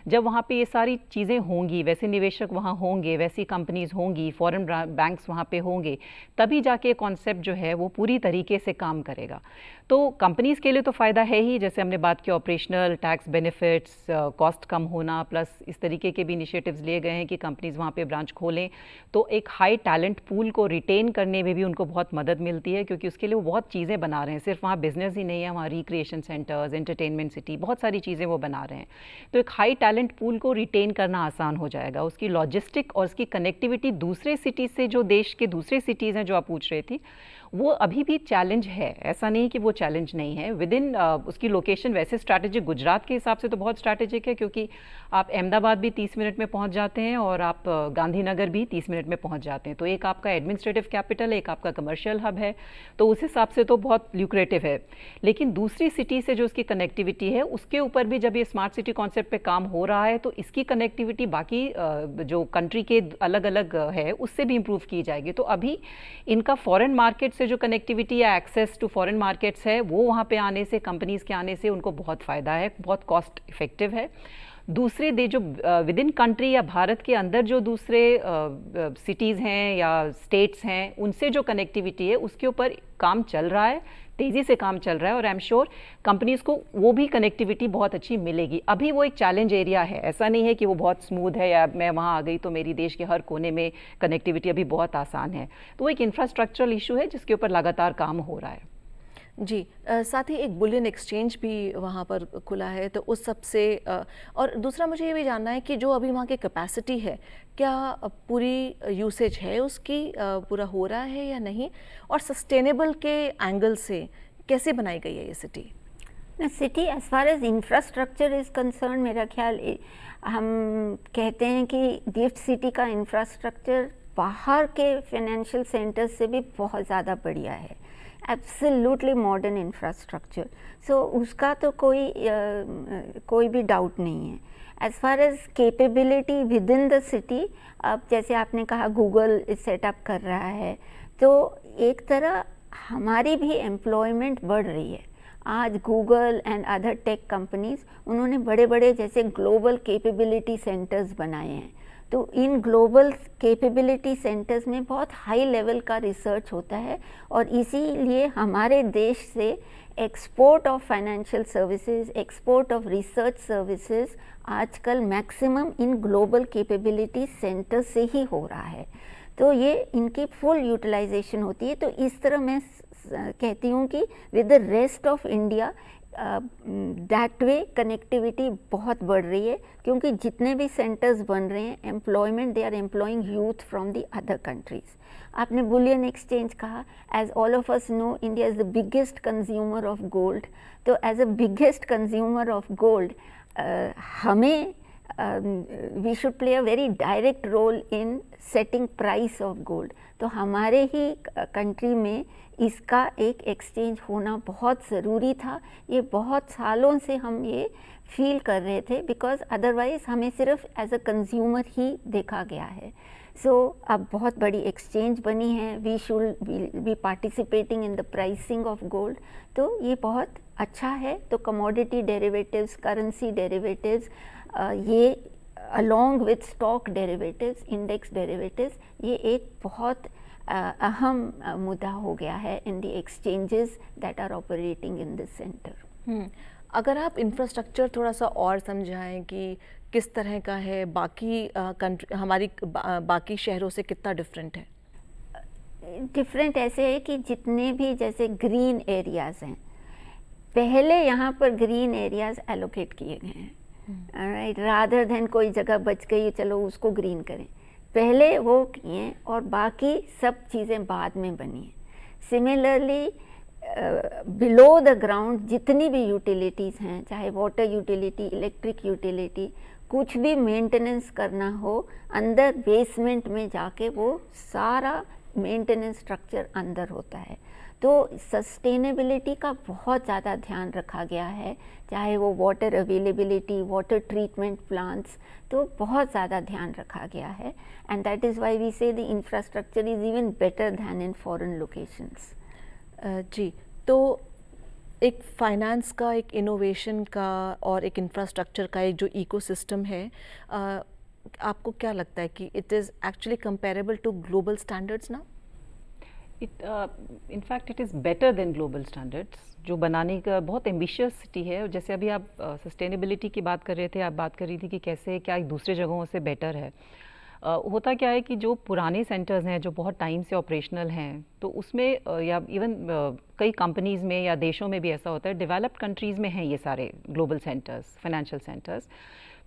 जब वहाँ पे ये सारी चीज़ें होंगी, वैसे निवेशक वहाँ होंगे, वैसी कंपनीज़ होंगी, फॉरेन बैंक्स वहाँ पे होंगे, तभी जाके कॉन्सेप्ट जो है वो पूरी तरीके से काम करेगा। तो कंपनीज़ के लिए तो फ़ायदा है ही, जैसे हमने बात की ऑपरेशनल टैक्स बेनिफिट्स, कॉस्ट कम होना, प्लस इस तरीके के भी इनिशिएटिव्स लिए गए हैं कि कंपनीज़ वहाँ पे ब्रांच खोलें, तो एक हाई टैलेंट पूल को रिटेन करने में भी उनको बहुत मदद मिलती है, क्योंकि उसके लिए वो बहुत चीज़ें बना रहे हैं। सिर्फ वहाँ बिजनेस ही नहीं है, वहाँ रिक्रिएशन सेंटर्स, एंटरटेनमेंट सिटी, बहुत सारी चीज़ें वो बना रहे हैं। तो एक हाई टैलेंट पूल को रिटेन करना आसान हो जाएगा। उसकी लॉजिस्टिक और उसकी कनेक्टिविटी दूसरे सिटी से, जो देश के दूसरे सिटीज़ हैं जो आप पूछ रहे थी, वो अभी भी चैलेंज है, ऐसा नहीं कि वो चैलेंज नहीं है। विद इन उसकी लोकेशन वैसे स्ट्रैटेजिक, गुजरात के हिसाब से तो बहुत स्ट्रैटेजिक है, क्योंकि आप अहमदाबाद भी 30 मिनट में पहुंच जाते हैं और आप गांधीनगर भी 30 मिनट में पहुंच जाते हैं। तो एक आपका एडमिनिस्ट्रेटिव कैपिटल है, एक आपका कमर्शियल हब है, तो उस हिसाब से तो बहुत ल्यूक्रेटिव है। लेकिन दूसरी सिटी से जो उसकी कनेक्टिविटी है, उसके ऊपर भी जब ये स्मार्ट सिटी कॉन्सेप्ट पे काम हो रहा है, तो इसकी कनेक्टिविटी बाकी जो कंट्री के अलग अलग है उससे भी इम्प्रूव की जाएगी। तो अभी इनका फॉरेन मार्केट से जो कनेक्टिविटी या एक्सेस टू फॉरेन मार्केट्स है, वो वहाँ पे आने से, कंपनीज के आने से उनको बहुत फ़ायदा है, बहुत कॉस्ट इफेक्टिव है। दूसरे देश जो विद इन कंट्री या भारत के अंदर जो दूसरे सिटीज़ हैं या स्टेट्स हैं, उनसे जो कनेक्टिविटी है उसके ऊपर काम चल रहा है, तेज़ी से काम चल रहा है, और आई एम श्योर कंपनीज़ को वो भी कनेक्टिविटी बहुत अच्छी मिलेगी। अभी वो एक चैलेंज एरिया है, ऐसा नहीं है कि वो बहुत स्मूथ है या मैं वहाँ आ गई तो मेरी देश के हर कोने में कनेक्टिविटी अभी बहुत आसान है। तो वो एक इंफ्रास्ट्रक्चरल इशू है जिसके ऊपर लगातार काम हो रहा है। जी, साथ ही एक बुलियन एक्सचेंज भी वहाँ पर खुला है, तो उस सब से और दूसरा मुझे ये भी जानना है कि जो अभी वहाँ की कैपेसिटी है, क्या पूरी यूसेज है उसकी, पूरा हो रहा है या नहीं, और सस्टेनेबल के एंगल से कैसे बनाई गई है ये city? City as far as infrastructure is concern, मेरा ख्याल हम कहते हैं कि गिफ्ट सिटी का इंफ्रास्ट्रक्चर बाहर के फाइनेंशियल सेंटर्स से भी बहुत ज़्यादा बढ़िया है, एब्सोल्युटली मॉडर्न इंफ्रास्ट्रक्चर। सो उसका तो कोई भी डाउट नहीं है। As far as capability within the city, अब जैसे आपने कहा गूगल सेटअप कर रहा है, तो एक तरह हमारी भी एम्प्लॉयमेंट बढ़ रही है। आज Google and other tech companies, उन्होंने बड़े बड़े जैसे ग्लोबल कैपेबिलिटी सेंटर्स बनाए हैं। तो इन ग्लोबल कैपेबिलिटी सेंटर्स में बहुत हाई लेवल का रिसर्च होता है, और इसीलिए हमारे देश से export of financial services, export of research services आजकल maximum in global capability centre से ही हो रहा है। तो ये इनकी फुल यूटिलाइजेशन होती है। तो इस तरह मैं कहती हूँ कि with the rest of India that way connectivity बहुत बढ़ रही है, क्योंकि जितने भी सेंटर्स बन रहे हैं employment, they are employing youth from the other countries. आपने बुलियन एक्सचेंज कहा, as all of us know India is the biggest consumer of gold. तो as a biggest consumer of gold हमें we should play a very direct role in setting price of gold. तो हमारे ही country में इसका एक exchange होना बहुत ज़रूरी था। ये बहुत सालों से हम ये फील कर रहे थे, बिकॉज अदरवाइज़ हमें सिर्फ एज अ कंज्यूमर ही देखा गया है। सो अब बहुत बड़ी एक्सचेंज बनी है, we should be participating in the pricing of gold. तो ये बहुत अच्छा है। तो कमोडिटी डेरिवेटिव्स, करेंसी डेरिवेटिव्स, ये along with stock derivatives, index derivatives, ये एक बहुत अहम मुद्दा हो गया है in the exchanges that are operating in this centre. अगर आप इंफ्रास्ट्रक्चर थोड़ा सा और समझाएं कि किस तरह का है, बाकी हमारी बाकी शहरों से कितना डिफरेंट है? डिफरेंट ऐसे है कि जितने भी जैसे ग्रीन एरियाज़ हैं, पहले यहाँ पर ग्रीन एरियाज़ एलोकेट किए गए हैं, राइट, रादर देन कोई जगह बच गई चलो उसको ग्रीन करें, पहले वो किए और बाकी सब चीज़ें बाद में बनी हैं। सिमिलरली बिलो द ग्राउंड जितनी भी यूटिलिटीज़ हैं, चाहे वाटर यूटिलिटी, इलेक्ट्रिक यूटिलिटी, कुछ भी मेंटेनेंस करना हो, अंदर बेसमेंट में जाके वो सारा मेंटेनेंस स्ट्रक्चर अंदर होता है। तो सस्टेनेबिलिटी का बहुत ज़्यादा ध्यान रखा गया है, चाहे वो water availability, water treatment plants, तो बहुत ज़्यादा ध्यान रखा गया है। And that is why we say the infrastructure is even better than in foreign locations. जी, तो एक फाइनेंस का, एक इनोवेशन का और एक इंफ्रास्ट्रक्चर का एक जो इकोसिस्टम है, आपको क्या लगता है कि it is actually comparable to global standards ना? in fact it is better than global standards, जो बनाने का बहुत एम्बिशियस सिटी है। और जैसे अभी आप सस्टेनेबिलिटी की बात कर रहे थे, आप बात कर रही थी कि कैसे क्या एक दूसरे जगहों से बेटर है। होता क्या है कि जो पुराने सेंटर्स हैं जो बहुत टाइम से ऑपरेशनल हैं, तो उसमें या इवन कई कंपनीज़ में या देशों में भी ऐसा होता है, डेवलप्ड कंट्रीज़ में हैं ये सारे ग्लोबल सेंटर्स, फाइनेंशियल सेंटर्स।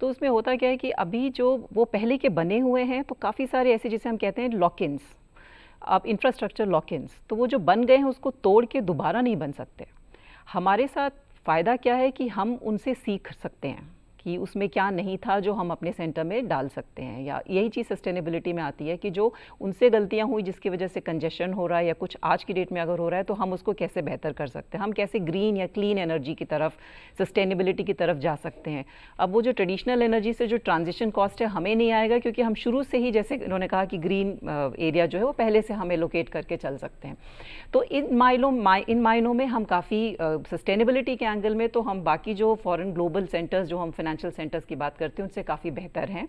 तो उसमें होता क्या है कि अभी जो वो पहले के बने हुए हैं, तो काफ़ी सारे ऐसे जिसे हम कहते हैं लॉक-इन्स, आप इंफ्रास्ट्रक्चर लॉक-इन्स, तो वो जो बन गए हैं उसको तोड़ के दोबारा नहीं बन सकते। हमारे साथ फ़ायदा क्या है कि हम उनसे सीख सकते हैं कि उसमें क्या नहीं था जो हम अपने सेंटर में डाल सकते हैं। या यही चीज़ सस्टेनेबिलिटी में आती है कि जो उनसे गलतियां हुई जिसकी वजह से कंजेशन हो रहा है या कुछ आज की डेट में अगर हो रहा है, तो हम उसको कैसे बेहतर कर सकते हैं, हम कैसे ग्रीन या क्लीन एनर्जी की तरफ, सस्टेनेबिलिटी की तरफ जा सकते हैं। अब वो जो ट्रेडिशनल एनर्जी से जो ट्रांजिशन कॉस्ट है हमें नहीं आएगा, क्योंकि हम शुरू से ही, जैसे इन्होंने कहा कि ग्रीन एरिया जो है वो पहले से हम एलोकेट करके चल सकते हैं। तो इन मायनों में हम काफ़ी सस्टेनेबिलिटी के एंगल में तो हम बाकी जो फॉरेन ग्लोबल सेंटर्स जो हम फाइनेंशियल सेंटर्स की बात करते हैं उनसे काफ़ी बेहतर हैं।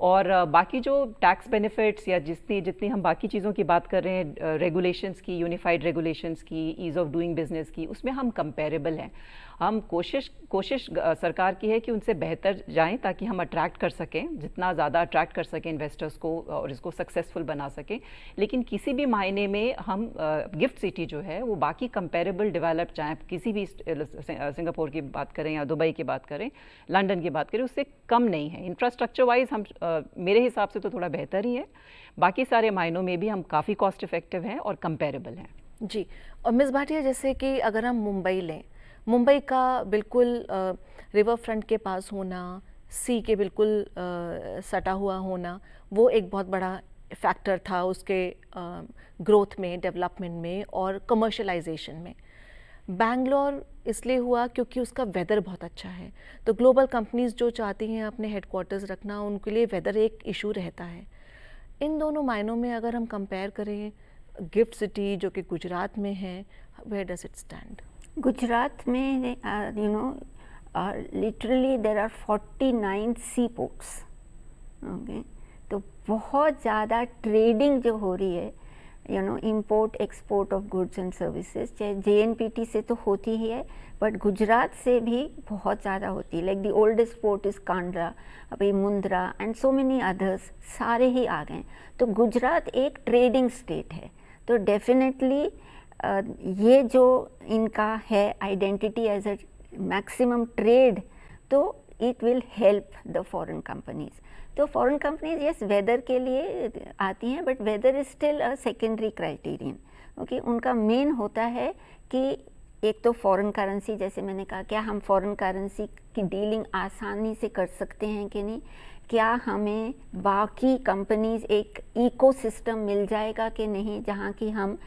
और बाकी जो टैक्स बेनिफिट्स या जितनी हम बाकी चीज़ों की बात कर रहे हैं, रेगुलेशंस की, यूनिफाइड रेगुलेशंस की, ईज़ ऑफ डूइंग बिजनेस की, उसमें हम कंपेरेबल हैं। हम कोशिश सरकार की है कि उनसे बेहतर जाएं ताकि हम अट्रैक्ट कर सकें, जितना ज़्यादा अट्रैक्ट कर सकें इन्वेस्टर्स को और इसको सक्सेसफुल बना सकें। लेकिन किसी भी मायने में हम गिफ्ट सिटी जो है वो बाकी कंपेरेबल डेवलप्ड, चाहे किसी भी सिंगापुर की बात करें या दुबई की बात करें, लंदन की बात करें, उससे कम नहीं है। इंफ्रास्ट्रक्चर वाइज हम मेरे हिसाब से तो थोड़ा बेहतर ही है, बाकी सारे मायनों में भी हम काफ़ी कॉस्ट इफेक्टिव हैं और कंपेरेबल हैं। जी, और मिस भाटिया, जैसे कि अगर हम मुंबई लें, मुंबई का बिल्कुल रिवर फ्रंट के पास होना, सी के बिल्कुल सटा हुआ होना, वो एक बहुत बड़ा फैक्टर था उसके ग्रोथ में, डेवलपमेंट में और कमर्शलाइजेशन में। बैंगलोर इसलिए हुआ क्योंकि उसका वेदर बहुत अच्छा है, तो ग्लोबल कंपनीज जो चाहती हैं अपने हेडक्वार्टर्स रखना, उनके लिए वेदर एक इशू रहता है। इन दोनों मायनों में अगर हम कंपेयर करें, गिफ्ट सिटी जो कि गुजरात में है, where does it stand? Gujarat में literally there are 49 sea ports, okay, तो बहुत ज़्यादा ट्रेडिंग जो हो रही है, import export of goods and services, चाहे JNPT से तो होती ही है, बट गुजरात से भी बहुत ज़्यादा होती है। Like the oldest port is Kandla, अभी Mundra and so many others, सारे ही आ गए। तो गुजरात एक ट्रेडिंग स्टेट है, तो डेफिनेटली ये जो इनका है identity as a maximum trade, तो it will help the foreign companies. तो फॉरेन कंपनीज यस वेदर के लिए आती हैं, but weather is still a secondary criterion. Okay, उनका मेन होता है कि एक तो फॉरेन करेंसी, जैसे मैंने कहा, क्या हम फॉरेन करेंसी की डीलिंग आसानी से कर सकते हैं कि नहीं, क्या हमें बाकी कंपनीज एक इकोसिस्टम मिल जाएगा कि नहीं, जहाँ की हम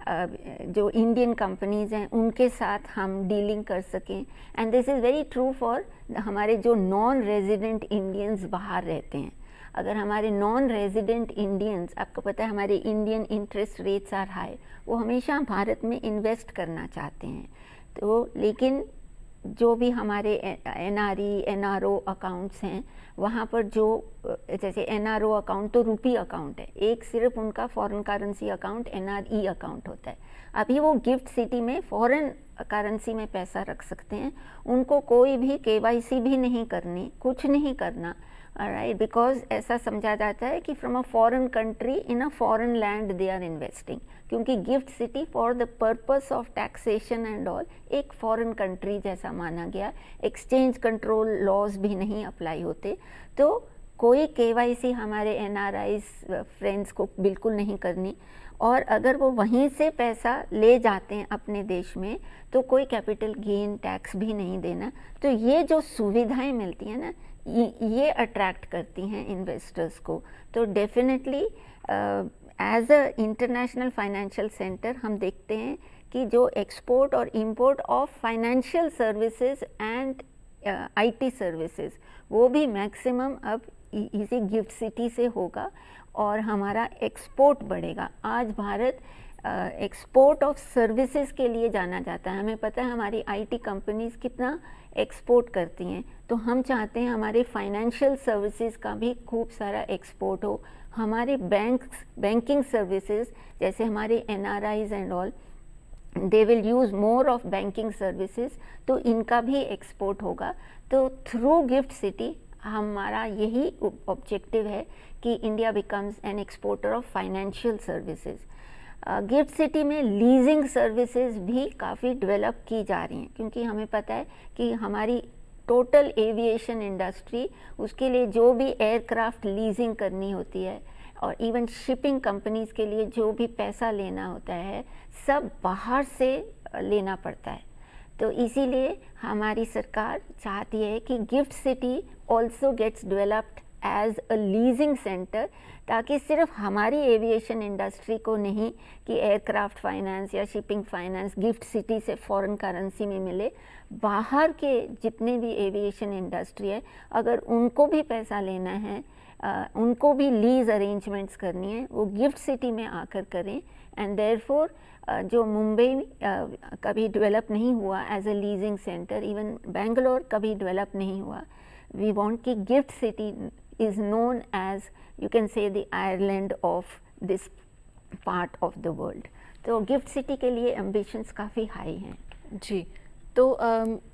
जो इंडियन कंपनीज हैं उनके साथ हम डीलिंग कर सकें। And this is very true for हमारे जो नॉन रेजिडेंट इंडियंस बाहर रहते हैं। अगर हमारे नॉन रेजिडेंट इंडियंस, आपको पता है हमारे Indian interest rates are high, वो हमेशा भारत में इन्वेस्ट करना चाहते हैं, तो लेकिन जो भी हमारे एनआरई एनआरओ अकाउंट्स हैं, वहाँ पर जो जैसे एनआरओ अकाउंट तो रुपी अकाउंट है, एक सिर्फ उनका foreign currency account NRE account होता है। अभी वो गिफ्ट सिटी में फॉरेन करेंसी में पैसा रख सकते हैं, उनको कोई भी केवाईसी भी नहीं करनी, कुछ नहीं करना, राइट, बिकॉज ऐसा समझा जाता है कि from a foreign country in a foreign land they are investing, क्योंकि gift city for the purpose of taxation and all एक फॉरेन कंट्री जैसा माना गया। एक्सचेंज कंट्रोल लॉज भी नहीं अप्लाई होते, तो कोई केवाईसी हमारे एनआरआईज फ्रेंड्स को बिल्कुल नहीं करनी, और अगर वो वहीं से पैसा ले जाते हैं अपने देश में तो कोई कैपिटल गेन टैक्स भी नहीं देना। तो ये जो सुविधाएं मिलती हैं ना, ये अट्रैक्ट करती हैं इन्वेस्टर्स को। तो definitely as a international financial centre हम देखते हैं कि जो एक्सपोर्ट और import of financial services and IT services वो भी मैक्सिमम अब इसी गिफ्ट सिटी से होगा और हमारा एक्सपोर्ट बढ़ेगा। आज भारत एक्सपोर्ट ऑफ सर्विसेज के लिए जाना जाता है। हमें पता है हमारी आईटी कंपनीज कितना एक्सपोर्ट करती हैं, तो हम चाहते हैं हमारे फाइनेंशियल सर्विसेज का भी खूब सारा एक्सपोर्ट हो। हमारे बैंकिंग सर्विसेज जैसे हमारे NRIs and all they will use more of banking services, तो इनका भी एक्सपोर्ट होगा। तो थ्रू गिफ्ट सिटी हमारा यही ऑब्जेक्टिव है कि India becomes an exporter of financial services. Gift city में लीजिंग सर्विसेज भी काफ़ी डेवलप की जा रही हैं, क्योंकि हमें पता है कि हमारी टोटल एविएशन इंडस्ट्री, उसके लिए जो भी एयरक्राफ्ट लीजिंग करनी होती है और इवन शिपिंग कंपनीज़ के लिए जो भी पैसा लेना होता है सब बाहर से लेना पड़ता है। तो इसीलिए हमारी सरकार चाहती है कि GIFT City also gets developed as a leasing centre, ताकि सिर्फ हमारी एविएशन इंडस्ट्री को नहीं कि एयरक्राफ्ट फाइनेंस या शिपिंग फाइनेंस गिफ्ट सिटी से फॉरेन करेंसी में मिले, बाहर के जितने भी एविएशन इंडस्ट्री है अगर उनको भी पैसा लेना है, उनको भी लीज अरेंजमेंट्स करनी है, वो गिफ्ट सिटी में आकर करें। एंड देयरफॉर जो मुंबई कभी डेवलप नहीं हुआ as a leasing centre, even Bangalore कभी डेवलप नहीं हुआ, वी वांट कि GIFT City is known as you can say the Ireland of this part of the world. तो गिफ्ट सिटी के लिए एम्बिशंस काफ़ी हाई हैं। जी, तो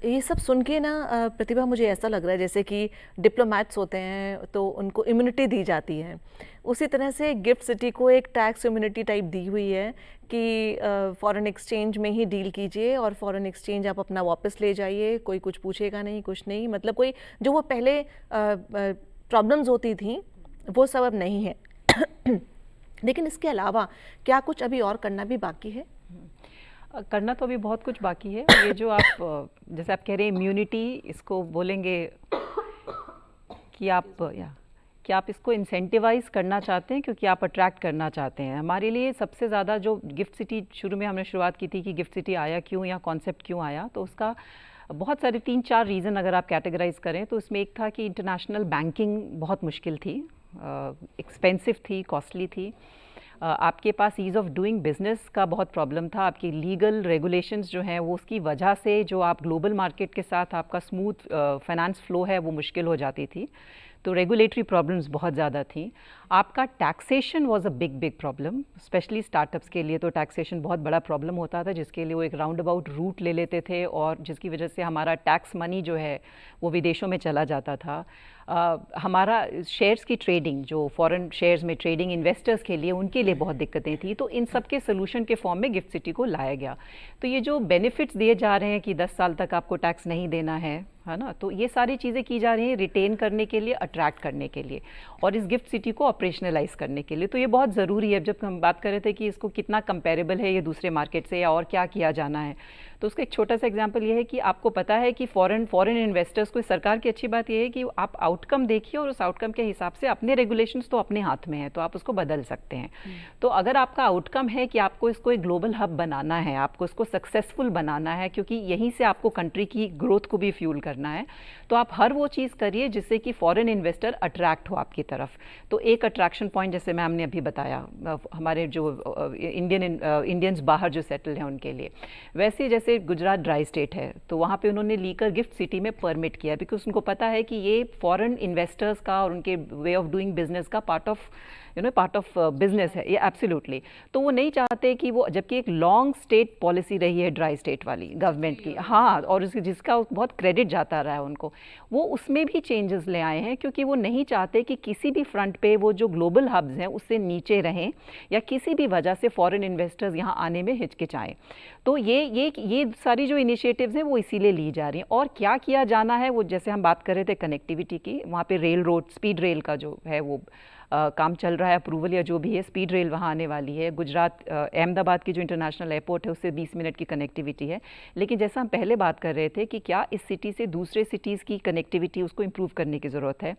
ये सब सुन के ना प्रतिभा मुझे ऐसा लग रहा है जैसे कि डिप्लोमैट्स होते हैं तो उनको इम्यूनिटी दी जाती है, उसी तरह से गिफ्ट सिटी को एक टैक्स इम्यूनिटी टाइप दी हुई है कि फॉरेन एक्सचेंज में ही डील कीजिए और फॉरेन एक्सचेंज आप अपना वापस ले जाइए, कोई कुछ पूछेगा नहीं, कुछ नहीं, मतलब कोई जो वो पहले प्रॉब्लम्स होती थी वो सब अब नहीं है। लेकिन इसके अलावा क्या कुछ अभी और करना भी बाकी है? करना तो अभी बहुत कुछ बाकी है। ये जो आप जैसे आप कह रहे हैं इम्यूनिटी, इसको बोलेंगे कि आप इसको इंसेंटिवाइज करना चाहते हैं क्योंकि आप अट्रैक्ट करना चाहते हैं। हमारे लिए सबसे ज़्यादा जो गिफ्ट सिटी शुरू में हमने शुरुआत की थी कि गिफ्ट सिटी आया क्यों या कॉन्सेप्ट क्यों आया, तो उसका बहुत सारे 3-4 रीज़न अगर आप कैटेगराइज करें तो इसमें एक था कि इंटरनेशनल बैंकिंग बहुत मुश्किल थी, एक्सपेंसिव थी, कॉस्टली थी। आपके पास ईज़ ऑफ डूइंग बिजनेस का बहुत प्रॉब्लम था, आपकी लीगल रेगुलेशंस जो हैं वो उसकी वजह से जो आप ग्लोबल मार्केट के साथ आपका स्मूथ फाइनेंस फ्लो है वो मुश्किल हो जाती थी। तो रेगुलेटरी प्रॉब्लम्स बहुत ज़्यादा थी। आपका taxation was a big problem, specially startups के लिए तो टैक्सेशन बहुत बड़ा प्रॉब्लम होता था, जिसके लिए वो एक राउंड अबाउट रूट ले लेते थे और जिसकी वजह से हमारा टैक्स मनी जो है वो विदेशों में चला जाता था। हमारा शेयर्स की ट्रेडिंग, जो फॉरेन शेयर्स में ट्रेडिंग इन्वेस्टर्स के लिए, उनके लिए बहुत दिक्कतें थी। तो इन सब के सोल्यूशन के फॉर्म में गिफ्ट सिटी को लाया गया। तो ये जो बेनिफिट्स दिए जा रहे हैं कि 10 साल तक आपको टैक्स नहीं देना है ना, तो ये सारी चीज़ें की जा रही हैं रिटेन करने के लिए, अट्रैक्ट करने के लिए और इस गिफ्ट सिटी को ऑपरेशनलाइज करने के लिए। तो ये बहुत ज़रूरी है। जब हम बात कर रहे थे कि इसको कितना कंपेरेबल है ये दूसरे मार्केट से या और क्या किया जाना है, तो उसका एक छोटा सा एग्जांपल ये है कि आपको पता है कि फॉरेन इन्वेस्टर्स को, सरकार की अच्छी बात ये है कि आप आउटकम देखिए और उस आउटकम के हिसाब से अपने रेगुलेशंस तो अपने हाथ में है, तो आप उसको बदल सकते हैं। तो अगर आपका आउटकम है कि आपको इसको एक ग्लोबल हब बनाना है, आपको इसको सक्सेसफुल बनाना है, क्योंकि यहीं से आपको कंट्री की ग्रोथ को भी फ्यूल करना है, तो आप हर वो चीज़ करिए जिससे कि फॉरेन इन्वेस्टर अट्रैक्ट हो आपकी तरफ। तो एक अट्रैक्शन पॉइंट जैसे मैम ने अभी बताया, हमारे जो इंडियंस बाहर जो सेटल हैं उनके लिए, वैसे जैसे गुजरात ड्राई स्टेट है, तो वहाँ पे उन्होंने लीकर गिफ्ट सिटी में परमिट किया, बिकॉज उनको पता है कि ये फॉरेन इन्वेस्टर्स का और उनके वे ऑफ डूइंग बिजनेस का पार्ट ऑफ बिजनेस है ये, एब्सोल्युटली। तो वो नहीं चाहते कि वो, जबकि एक लॉन्ग स्टेट पॉलिसी रही है ड्राई स्टेट वाली गवर्नमेंट की, हाँ, और जिसका बहुत क्रेडिट जाता रहा है उनको, वो उसमें भी चेंजेस ले आए हैं, क्योंकि वो नहीं चाहते कि किसी भी फ्रंट पे वो जो ग्लोबल हब्स हैं उससे नीचे रहें या किसी भी वजह से फॉरेन इन्वेस्टर्स यहाँ आने में हिचकिचाएं। तो ये सारी जो इनिशिएटिव्स हैं वो इसीलिए ली जा रही हैं। और क्या किया जाना है, वो जैसे हम बात कर रहे थे कनेक्टिविटी की, वहाँ पे रेल रोड, स्पीड रेल का जो है वो काम चल रहा है, अप्रूवल या जो भी है, स्पीड रेल वहाँ आने वाली है। गुजरात अहमदाबाद की जो इंटरनेशनल एयरपोर्ट है उससे 20 मिनट की कनेक्टिविटी है। लेकिन जैसा हम पहले बात कर रहे थे कि क्या इस सिटी से दूसरे सिटीज़ की कनेक्टिविटी, उसको इम्प्रूव करने की ज़रूरत है।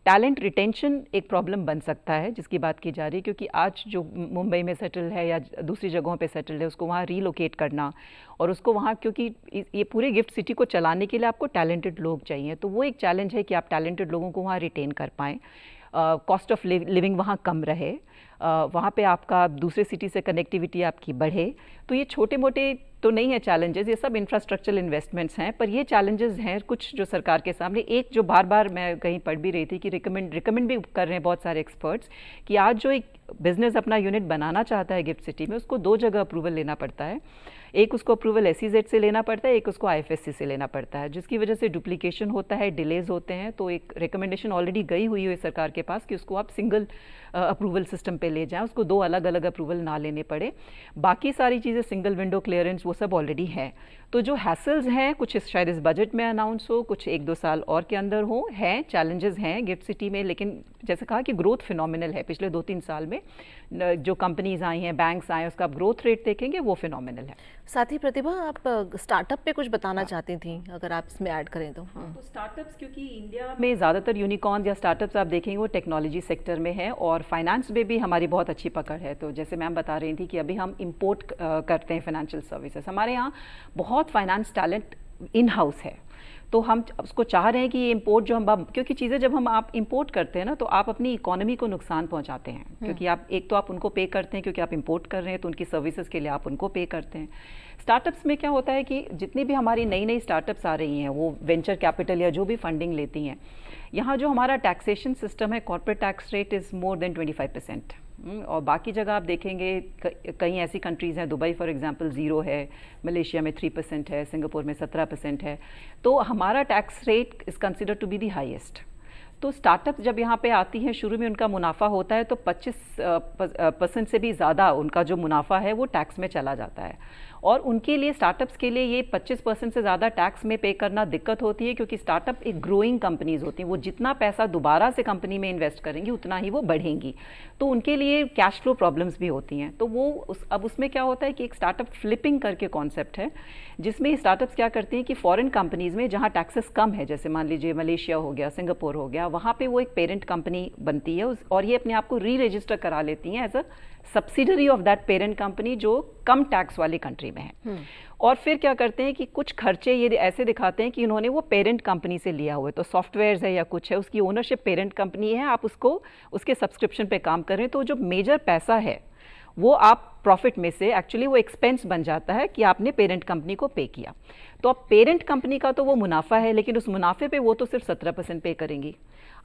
टैलेंट रिटेंशन एक प्रॉब्लम बन सकता है जिसकी बात की जा रही है, क्योंकि आज जो मुंबई में सेटल है या दूसरी जगहों पे सेटल है, उसको वहाँ रीलोकेट करना और उसको वहाँ, क्योंकि ये पूरे गिफ्ट सिटी को चलाने के लिए आपको टैलेंटेड लोग चाहिए, तो वो एक चैलेंज है कि आप टैलेंटेड लोगों को वहाँ रिटेन कर पाएँ। कॉस्ट ऑफ लिविंग वहाँ कम रहे, वहाँ पे आपका दूसरे सिटी से कनेक्टिविटी आपकी बढ़े। तो ये छोटे मोटे तो नहीं है चैलेंजेस, ये सब इंफ्रास्ट्रक्चरल इन्वेस्टमेंट्स हैं, पर ये चैलेंजेस हैं कुछ जो सरकार के सामने। एक जो बार बार मैं कहीं पढ़ भी रही थी कि रिकमेंड भी कर रहे हैं बहुत सारे एक्सपर्ट्स कि आज जो एक बिजनेस अपना यूनिट बनाना चाहता है गिफ्ट सिटी में, उसको 2 जगह अप्रूवल लेना पड़ता है। एक उसको अप्रूवल SEZ से लेना पड़ता है, एक उसको IFSC से लेना पड़ता है, जिसकी वजह से डुप्लीकेशन होता है, डिलेज होते हैं। तो एक रिकमेंडेशन ऑलरेडी गई हुई है सरकार के पास कि उसको आप सिंगल अप्रूवल सिस्टम पे ले जाएं, उसको 2 अलग अलग अप्रूवल ना लेने पड़े। बाकी सारी चीज़ें, सिंगल विंडो क्लियरेंस, वो सब ऑलरेडी है। तो जो हैसल्स हैं, कुछ शायद इस बजट में अनाउंस हो, कुछ 1-2 साल और के अंदर हो, हैं चैलेंजेस हैं गिफ्ट सिटी में। लेकिन जैसे कहा कि ग्रोथ फिनोमिनल है, पिछले 2-3 साल में जो कंपनीज आई हैं, बैंक्स आए, उसका आप ग्रोथ रेट देखेंगे वो फिनोमिनल है। साथ ही प्रतिभा, आप स्टार्टअप पे कुछ बताना चाहती थी, अगर आप इसमें ऐड करें तो। तो स्टार्टअप्स, क्योंकि इंडिया में ज़्यादातर यूनिकॉर्न्स या स्टार्टअप्स आप देखेंगे वो टेक्नोलॉजी सेक्टर में है और फाइनेंस में भी हमारी बहुत अच्छी पकड़ है। तो जैसे मैम बता रही थी कि अभी हम इंपोर्ट करते हैं फाइनेंशियल सर्विसेज, हमारे यहाँ बहुत फाइनेंस टैलेंट इन हाउस है। तो हम उसको चाह रहे हैं कि ये इंपोर्ट जो हम, क्योंकि चीज़ें जब हम आप इंपोर्ट करते हैं ना, तो आप अपनी इकोनॉमी को नुकसान पहुंचाते हैं, क्योंकि आप एक तो आप उनको पे करते हैं क्योंकि आप इंपोर्ट कर रहे हैं, तो उनकी सर्विसेज के लिए आप उनको पे करते हैं। स्टार्टअप्स में क्या होता है कि जितनी भी हमारी नई स्टार्टअप्स आ रही हैं, वो वेंचर कैपिटल या जो भी फंडिंग लेती हैं, यहाँ जो हमारा टैक्सेशन सिस्टम है, corporate tax rate is more than 25%। और बाकी जगह आप देखेंगे कई ऐसी कंट्रीज़ हैं, दुबई फॉर एग्जांपल 0 है, मलेशिया में 3% है, सिंगापुर में 17% है। तो हमारा tax rate is consider to be the highest. तो स्टार्टअप जब यहाँ पे आती हैं, शुरू में उनका मुनाफा होता है तो 25% से भी ज़्यादा उनका जो मुनाफा है वो टैक्स में चला जाता है। और उनके लिए, स्टार्टअप्स के लिए ये 25% से ज़्यादा टैक्स में पे करना दिक्कत होती है, क्योंकि स्टार्टअप एक ग्रोइंग कंपनीज होती हैं, वो जितना पैसा दोबारा से कंपनी में इन्वेस्ट करेंगी उतना ही वो बढ़ेंगी। तो उनके लिए कैश फ्लो प्रॉब्लम्स भी होती हैं। तो वो अब उसमें क्या होता है कि एक स्टार्टअप फ्लिपिंग करके कॉन्सेप्ट है, जिसमें स्टार्टअप्स क्या करते हैं कि फॉरेन कंपनीज में जहाँ टैक्सेस कम है, जैसे मान लीजिए मलेशिया हो गया, सिंगापुर हो गया, वहाँ पे वो एक पेरेंट कंपनी बनती है और ये अपने आप को री रजिस्टर करा लेती हैं as a subsidiary of that parent company जो कम टैक्स वाली कंट्री में है। और फिर क्या करते हैं कि कुछ खर्चे ये ऐसे दिखाते हैं कि इन्होंने वो पेरेंट कंपनी से लिया हुआ है, तो सॉफ्टवेयर्स है या कुछ है, उसकी ओनरशिप पेरेंट कंपनी है, आप उसको उसके सब्सक्रिप्शन पे काम कर रहे हैं, तो जो मेजर पैसा है वो आप प्रॉफिट में से एक्चुअली वो एक्सपेंस बन जाता है कि आपने पेरेंट कंपनी को पे किया। तो अब पेरेंट कंपनी का तो वो मुनाफा है, लेकिन उस मुनाफे पे वो तो सिर्फ 17% पे करेंगी।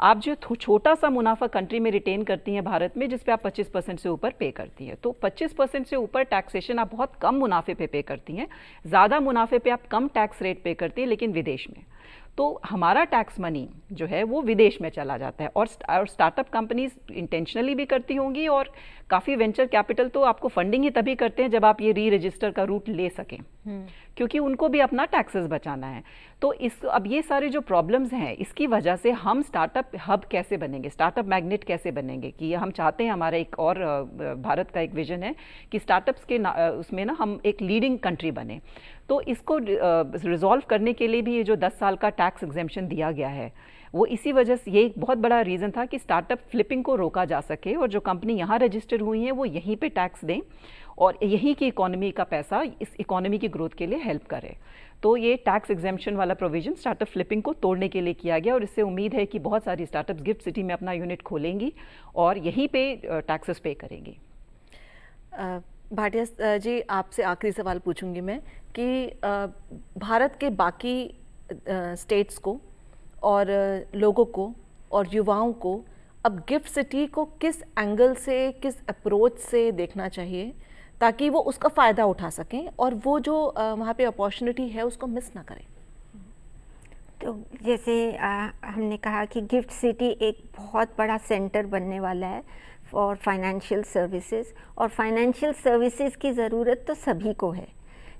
आप जो छोटा सा मुनाफा कंट्री में रिटेन करती हैं भारत में, जिस पे आप 25% से ऊपर पे करती हैं, तो 25% से ऊपर टैक्सेशन आप बहुत कम मुनाफे पे करती हैं, ज़्यादा मुनाफे पे आप कम टैक्स रेट पे करती हैं, लेकिन विदेश में। तो हमारा टैक्स मनी जो है वो विदेश में चला जाता है। और स्टार्टअप कंपनीज इंटेंशनली भी करती होंगी, और काफ़ी वेंचर कैपिटल तो आपको फंडिंग ही तभी करते हैं जब आप ये री रजिस्टर का रूट ले सकें, क्योंकि उनको भी अपना टैक्सेस बचाना है। तो अब ये सारे जो प्रॉब्लम्स हैं, इसकी वजह से हम स्टार्टअप हब कैसे बनेंगे, स्टार्टअप मैग्नेट कैसे बनेंगे, कि हम चाहते हैं, हमारा एक और भारत का एक विजन है कि स्टार्टअप्स के उसमें ना हम एक लीडिंग कंट्री बने। तो इसको रिजॉल्व करने के लिए भी ये जो 10 साल का टैक्स एग्जेम्पशन दिया गया है, वो इसी वजह से, ये एक बहुत बड़ा रीज़न था कि स्टार्टअप फ्लिपिंग को रोका जा सके, और जो कंपनी यहाँ रजिस्टर हुई हैं वो यहीं पे टैक्स दें, और यहीं की इकोनॉमी का पैसा इस इकोनॉमी की ग्रोथ के लिए हेल्प करे। तो ये टैक्स एग्जेम्पशन वाला प्रोविजन स्टार्टअप फ्लिपिंग को तोड़ने के लिए किया गया, और इससे उम्मीद है कि बहुत सारी स्टार्टअप्स गिफ्ट सिटी में अपना यूनिट खोलेंगी और यहीं पे टैक्सेस पे करेंगी। भाटिया जी, आपसे आखिरी सवाल पूछूंगी मैं कि भारत के बाकी स्टेट्स को और लोगों को और युवाओं को अब गिफ्ट सिटी को किस एंगल से, किस अप्रोच से देखना चाहिए ताकि वो उसका फ़ायदा उठा सकें और वो जो वहाँ पे अपॉर्चुनिटी है उसको मिस ना करें? तो जैसे हमने कहा कि गिफ्ट सिटी एक बहुत बड़ा सेंटर बनने वाला है फॉर फाइनेंशियल सर्विसेज, और फाइनेंशियल सर्विसेज की ज़रूरत तो सभी को है,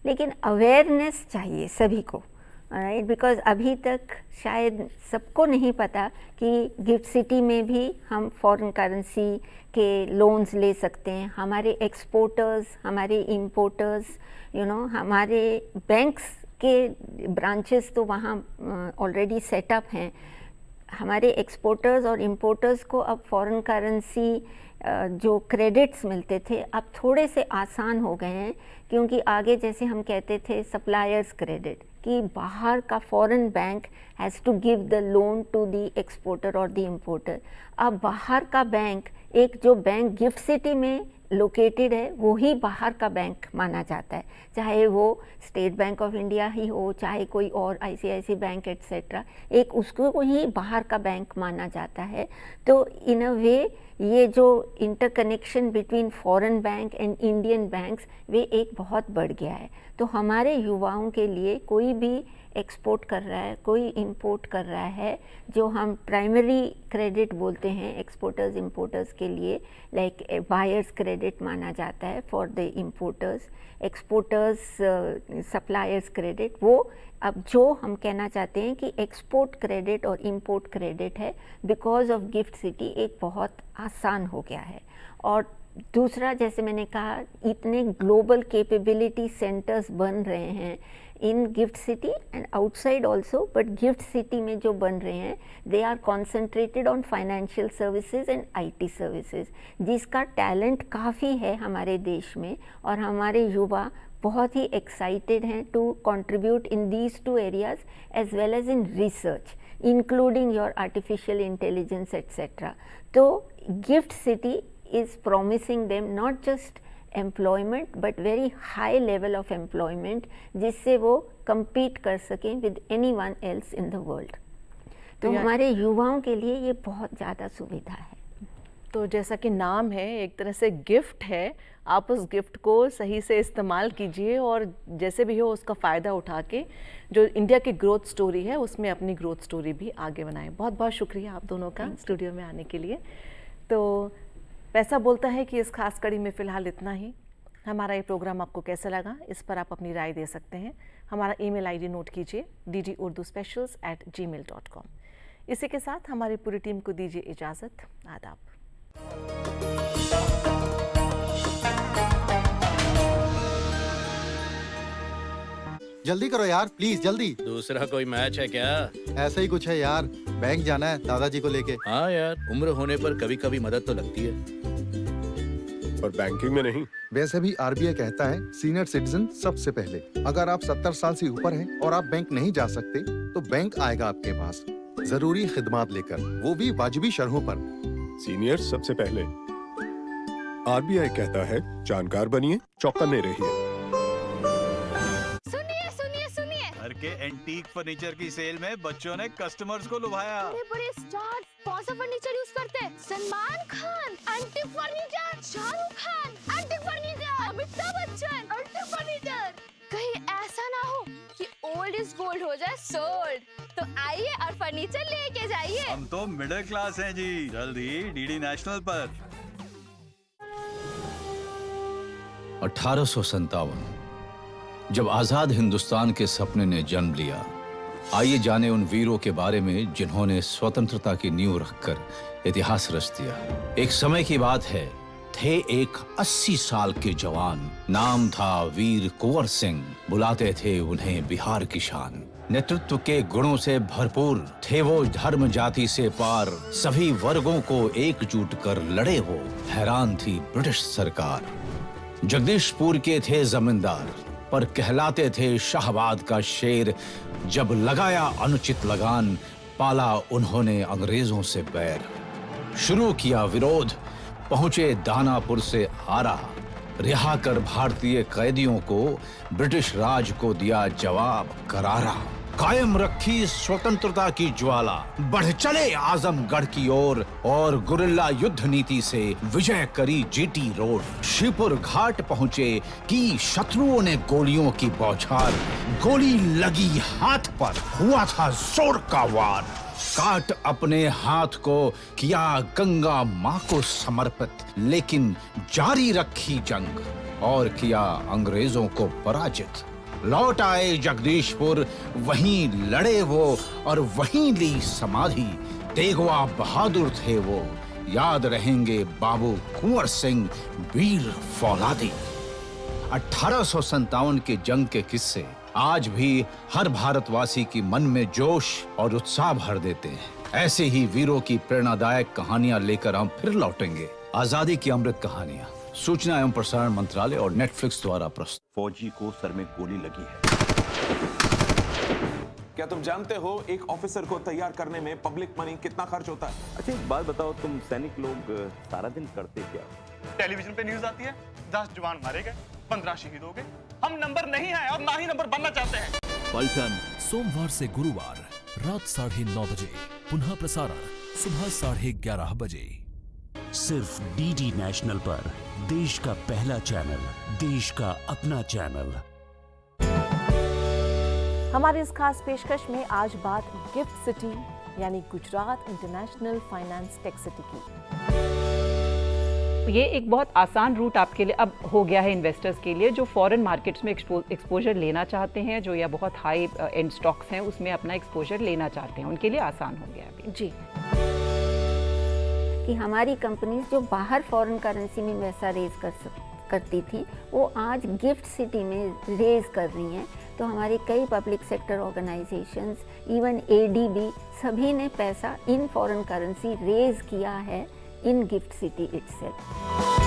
लेकिन अवेयरनेस चाहिए सभी को, राइट? बिकॉज अभी तक शायद सबको नहीं पता कि गिफ्ट सिटी में भी हम फॉरेन करेंसी के लोन्स ले सकते हैं। हमारे एक्सपोर्टर्स, हमारे इंपोर्टर्स, हमारे बैंक्स के ब्रांचेस तो वहाँ ऑलरेडी सेटअप हैं। हमारे एक्सपोर्टर्स और इंपोर्टर्स को अब फॉरेन करेंसी जो क्रेडिट्स मिलते थे अब थोड़े से आसान हो गए हैं, क्योंकि आगे जैसे हम कहते थे सप्लायर्स क्रेडिट, कि बाहर का foreign bank has to give the loan to the exporter और द इंपोर्टर। अब बाहर का बैंक, एक जो बैंक गिफ्ट सिटी में लोकेटेड है वही बाहर का बैंक माना जाता है, चाहे वो स्टेट बैंक ऑफ इंडिया ही हो, चाहे कोई और ICICI बैंक एट्सेट्रा, एक उसको ही बाहर का बैंक माना जाता है। तो इन अ वे ये जो interconnection between foreign bank and Indian banks वे एक बहुत बढ़ गया है। तो हमारे युवाओं के लिए कोई भी एक्सपोर्ट कर रहा है, कोई इंपोर्ट कर रहा है, जो हम प्राइमरी क्रेडिट बोलते हैं एक्सपोर्टर्स इंपोर्टर्स के लिए, लाइक बायर्स क्रेडिट माना जाता है for the importers, exporters suppliers credit, वो अब जो हम कहना चाहते हैं कि एक्सपोर्ट क्रेडिट और इंपोर्ट क्रेडिट है, बिकॉज ऑफ गिफ्ट सिटी एक बहुत आसान हो गया है। और दूसरा, जैसे मैंने कहा, इतने ग्लोबल कैपेबिलिटी सेंटर्स बन रहे हैं in gift city and outside also, but gift city में जो बन रहे हैं they are concentrated on financial services and IT services, जिसका टैलेंट काफ़ी है हमारे देश में, और हमारे युवा बहुत ही एक्साइटेड हैं to contribute in these two areas as well as in research, including your artificial intelligence etcetera. तो gift city is promising them not just employment but very high level of employment, जिससे वो compete कर सकें with anyone else in the world। तो हमारे युवाओं के लिए ये बहुत ज़्यादा सुविधा है। तो जैसा कि नाम है, एक तरह से गिफ्ट है, आप उस गिफ्ट को सही से इस्तेमाल कीजिए और जैसे भी हो उसका फ़ायदा उठा के जो इंडिया की ग्रोथ स्टोरी है उसमें अपनी ग्रोथ स्टोरी भी आगे बनाएं। बहुत बहुत शुक्रिया आप दोनों का स्टूडियो में आने के लिए। तो पैसा बोलता है कि इस खास कड़ी में फ़िलहाल इतना ही। हमारा ये प्रोग्राम आपको कैसा लगा, इस पर आप अपनी राय दे सकते हैं। हमारा ईमेल ID नोट कीजिए ddurduspecials@gmail.com। इसी के साथ हमारी पूरी टीम को दीजिए इजाज़त। आदाब। जल्दी करो यार, प्लीज जल्दी। दूसरा कोई मैच है क्या? ऐसा ही कुछ है यार, बैंक जाना है दादाजी को लेके। हाँ यार, उम्र होने पर कभी कभी मदद तो लगती है, पर बैंकिंग में नहीं। वैसे भी RBI कहता है सीनियर सिटीजन सबसे पहले। अगर आप 70 साल से ऊपर हैं और आप बैंक नहीं जा सकते तो बैंक आएगा आपके पास जरूरी खिदमात लेकर, वो भी वाजिबी शर्हों पर। सीनियर सबसे पहले। RBI कहता है जानकार बनिए, चौकन्ने रहिए। घर के एंटीक फर्नीचर की सेल में बच्चों ने कस्टमर्स को लुभाया। बड़े स्टार कौन सा फर्नीचर यूज करते हैं? Salman Khan, antique furniture, Shahrukh Khan, antique furniture, Amitabh Bachchan, antique furniture. कहीं ऐसा ना हो कि ओल्ड ऑफिस गोल्ड हो जाए सोल्ड। तो आइए और फर्नीचर लेके जाइए। हम तो मिडिल क्लास हैं जी। जल्द ही डीडी नेशनल पर। 1857 जब आजाद हिंदुस्तान के सपने ने जन्म लिया, आइए जाने उन वीरों के बारे में जिन्होंने स्वतंत्रता की नींव रखकर इतिहास रच दिया। एक समय की बात है, थे एक 80 साल के जवान, नाम था वीर कुंवर सिंह, बुलाते थे उन्हें बिहार की शान। नेतृत्व के गुणों से भरपूर थे वो, धर्म जाति से पार, सभी वर्गों को एकजुट कर लड़े वो, हैरान थी ब्रिटिश सरकार। जगदीशपुर के थे जमींदार, पर कहलाते थे शाहबाद का शेर। जब लगाया अनुचित लगान, पाला उन्होंने अंग्रेजों से बैर। शुरू किया विरोध, पहुंचे दानापुर से आरा, रिहा कर भारतीय कैदियों को ब्रिटिश राज को दिया जवाब करारा। कायम रखी स्वतंत्रता की ज्वाला, बढ़ चले आजमगढ़ की ओर, और गुरिल्ला युद्ध नीति से विजय करी जीटी रोड। शिवपुर घाट पहुंचे, की शत्रुओं ने गोलियों की बौछार, गोली लगी हाथ पर, हुआ था जोर का वार। काट अपने हाथ को किया गंगा माँ को समर्पित, लेकिन जारी रखी जंग और किया अंग्रेजों को पराजित। लौट आए जगदीशपुर, वहीं लड़े वो और वहीं ली समाधि। तेगवा बहादुर थे वो, याद रहेंगे बाबू कुंवर सिंह वीर फौलादी। 1857 के जंग के किस्से आज भी हर भारतवासी की मन में जोश और उत्साह भर देते हैं। ऐसे ही वीरों की प्रेरणादायक कहानियां लेकर हम फिर लौटेंगे। आजादी की अमृत कहानियां, सूचना एवं प्रसारण मंत्रालय और नेटफ्लिक्स द्वारा प्रस्तुत। फौजी को सर में गोली लगी है। क्या तुम जानते हो एक ऑफिसर को तैयार करने में पब्लिक मनी कितना खर्च होता है? अच्छा एक बात बताओ, तुम सैनिक लोग सारा दिन करते क्या? टेलीविजन पे न्यूज आती है 10 जवान मारे गए, 15 शहीद हो गए। हम नंबर नहीं है और ना ही नंबर बनना चाहते हैं। पलटन सोमवार से गुरुवार रात 9:30 बजे, पुनः प्रसारण सुबह 11:30 बजे। सिर्फ डीडी नेशनल पर, देश का पहला चैनल, देश का अपना चैनल। हमारी इस खास पेशकश में आज बात गिफ्ट सिटी यानी Gujarat international finance tech city की। ये एक बहुत आसान रूट आपके लिए अब हो गया है इन्वेस्टर्स के लिए, जो फॉरेन मार्केट्स में एक्सपोजर लेना चाहते हैं, जो या बहुत हाई एंड स्टॉक्स हैं उसमें अपना एक्सपोजर लेना चाहते हैं, उनके लिए आसान हो गया अभी। जी, कि हमारी कंपनीज जो बाहर फॉरेन करेंसी में पैसा रेज करती थी, वो आज गिफ्ट सिटी में रेज कर रही हैं। तो हमारे कई public sector organisations, even ADB, सभी ने पैसा इन फॉरेन करेंसी रेज किया है इन गिफ्ट सिटी इटसेल्फ।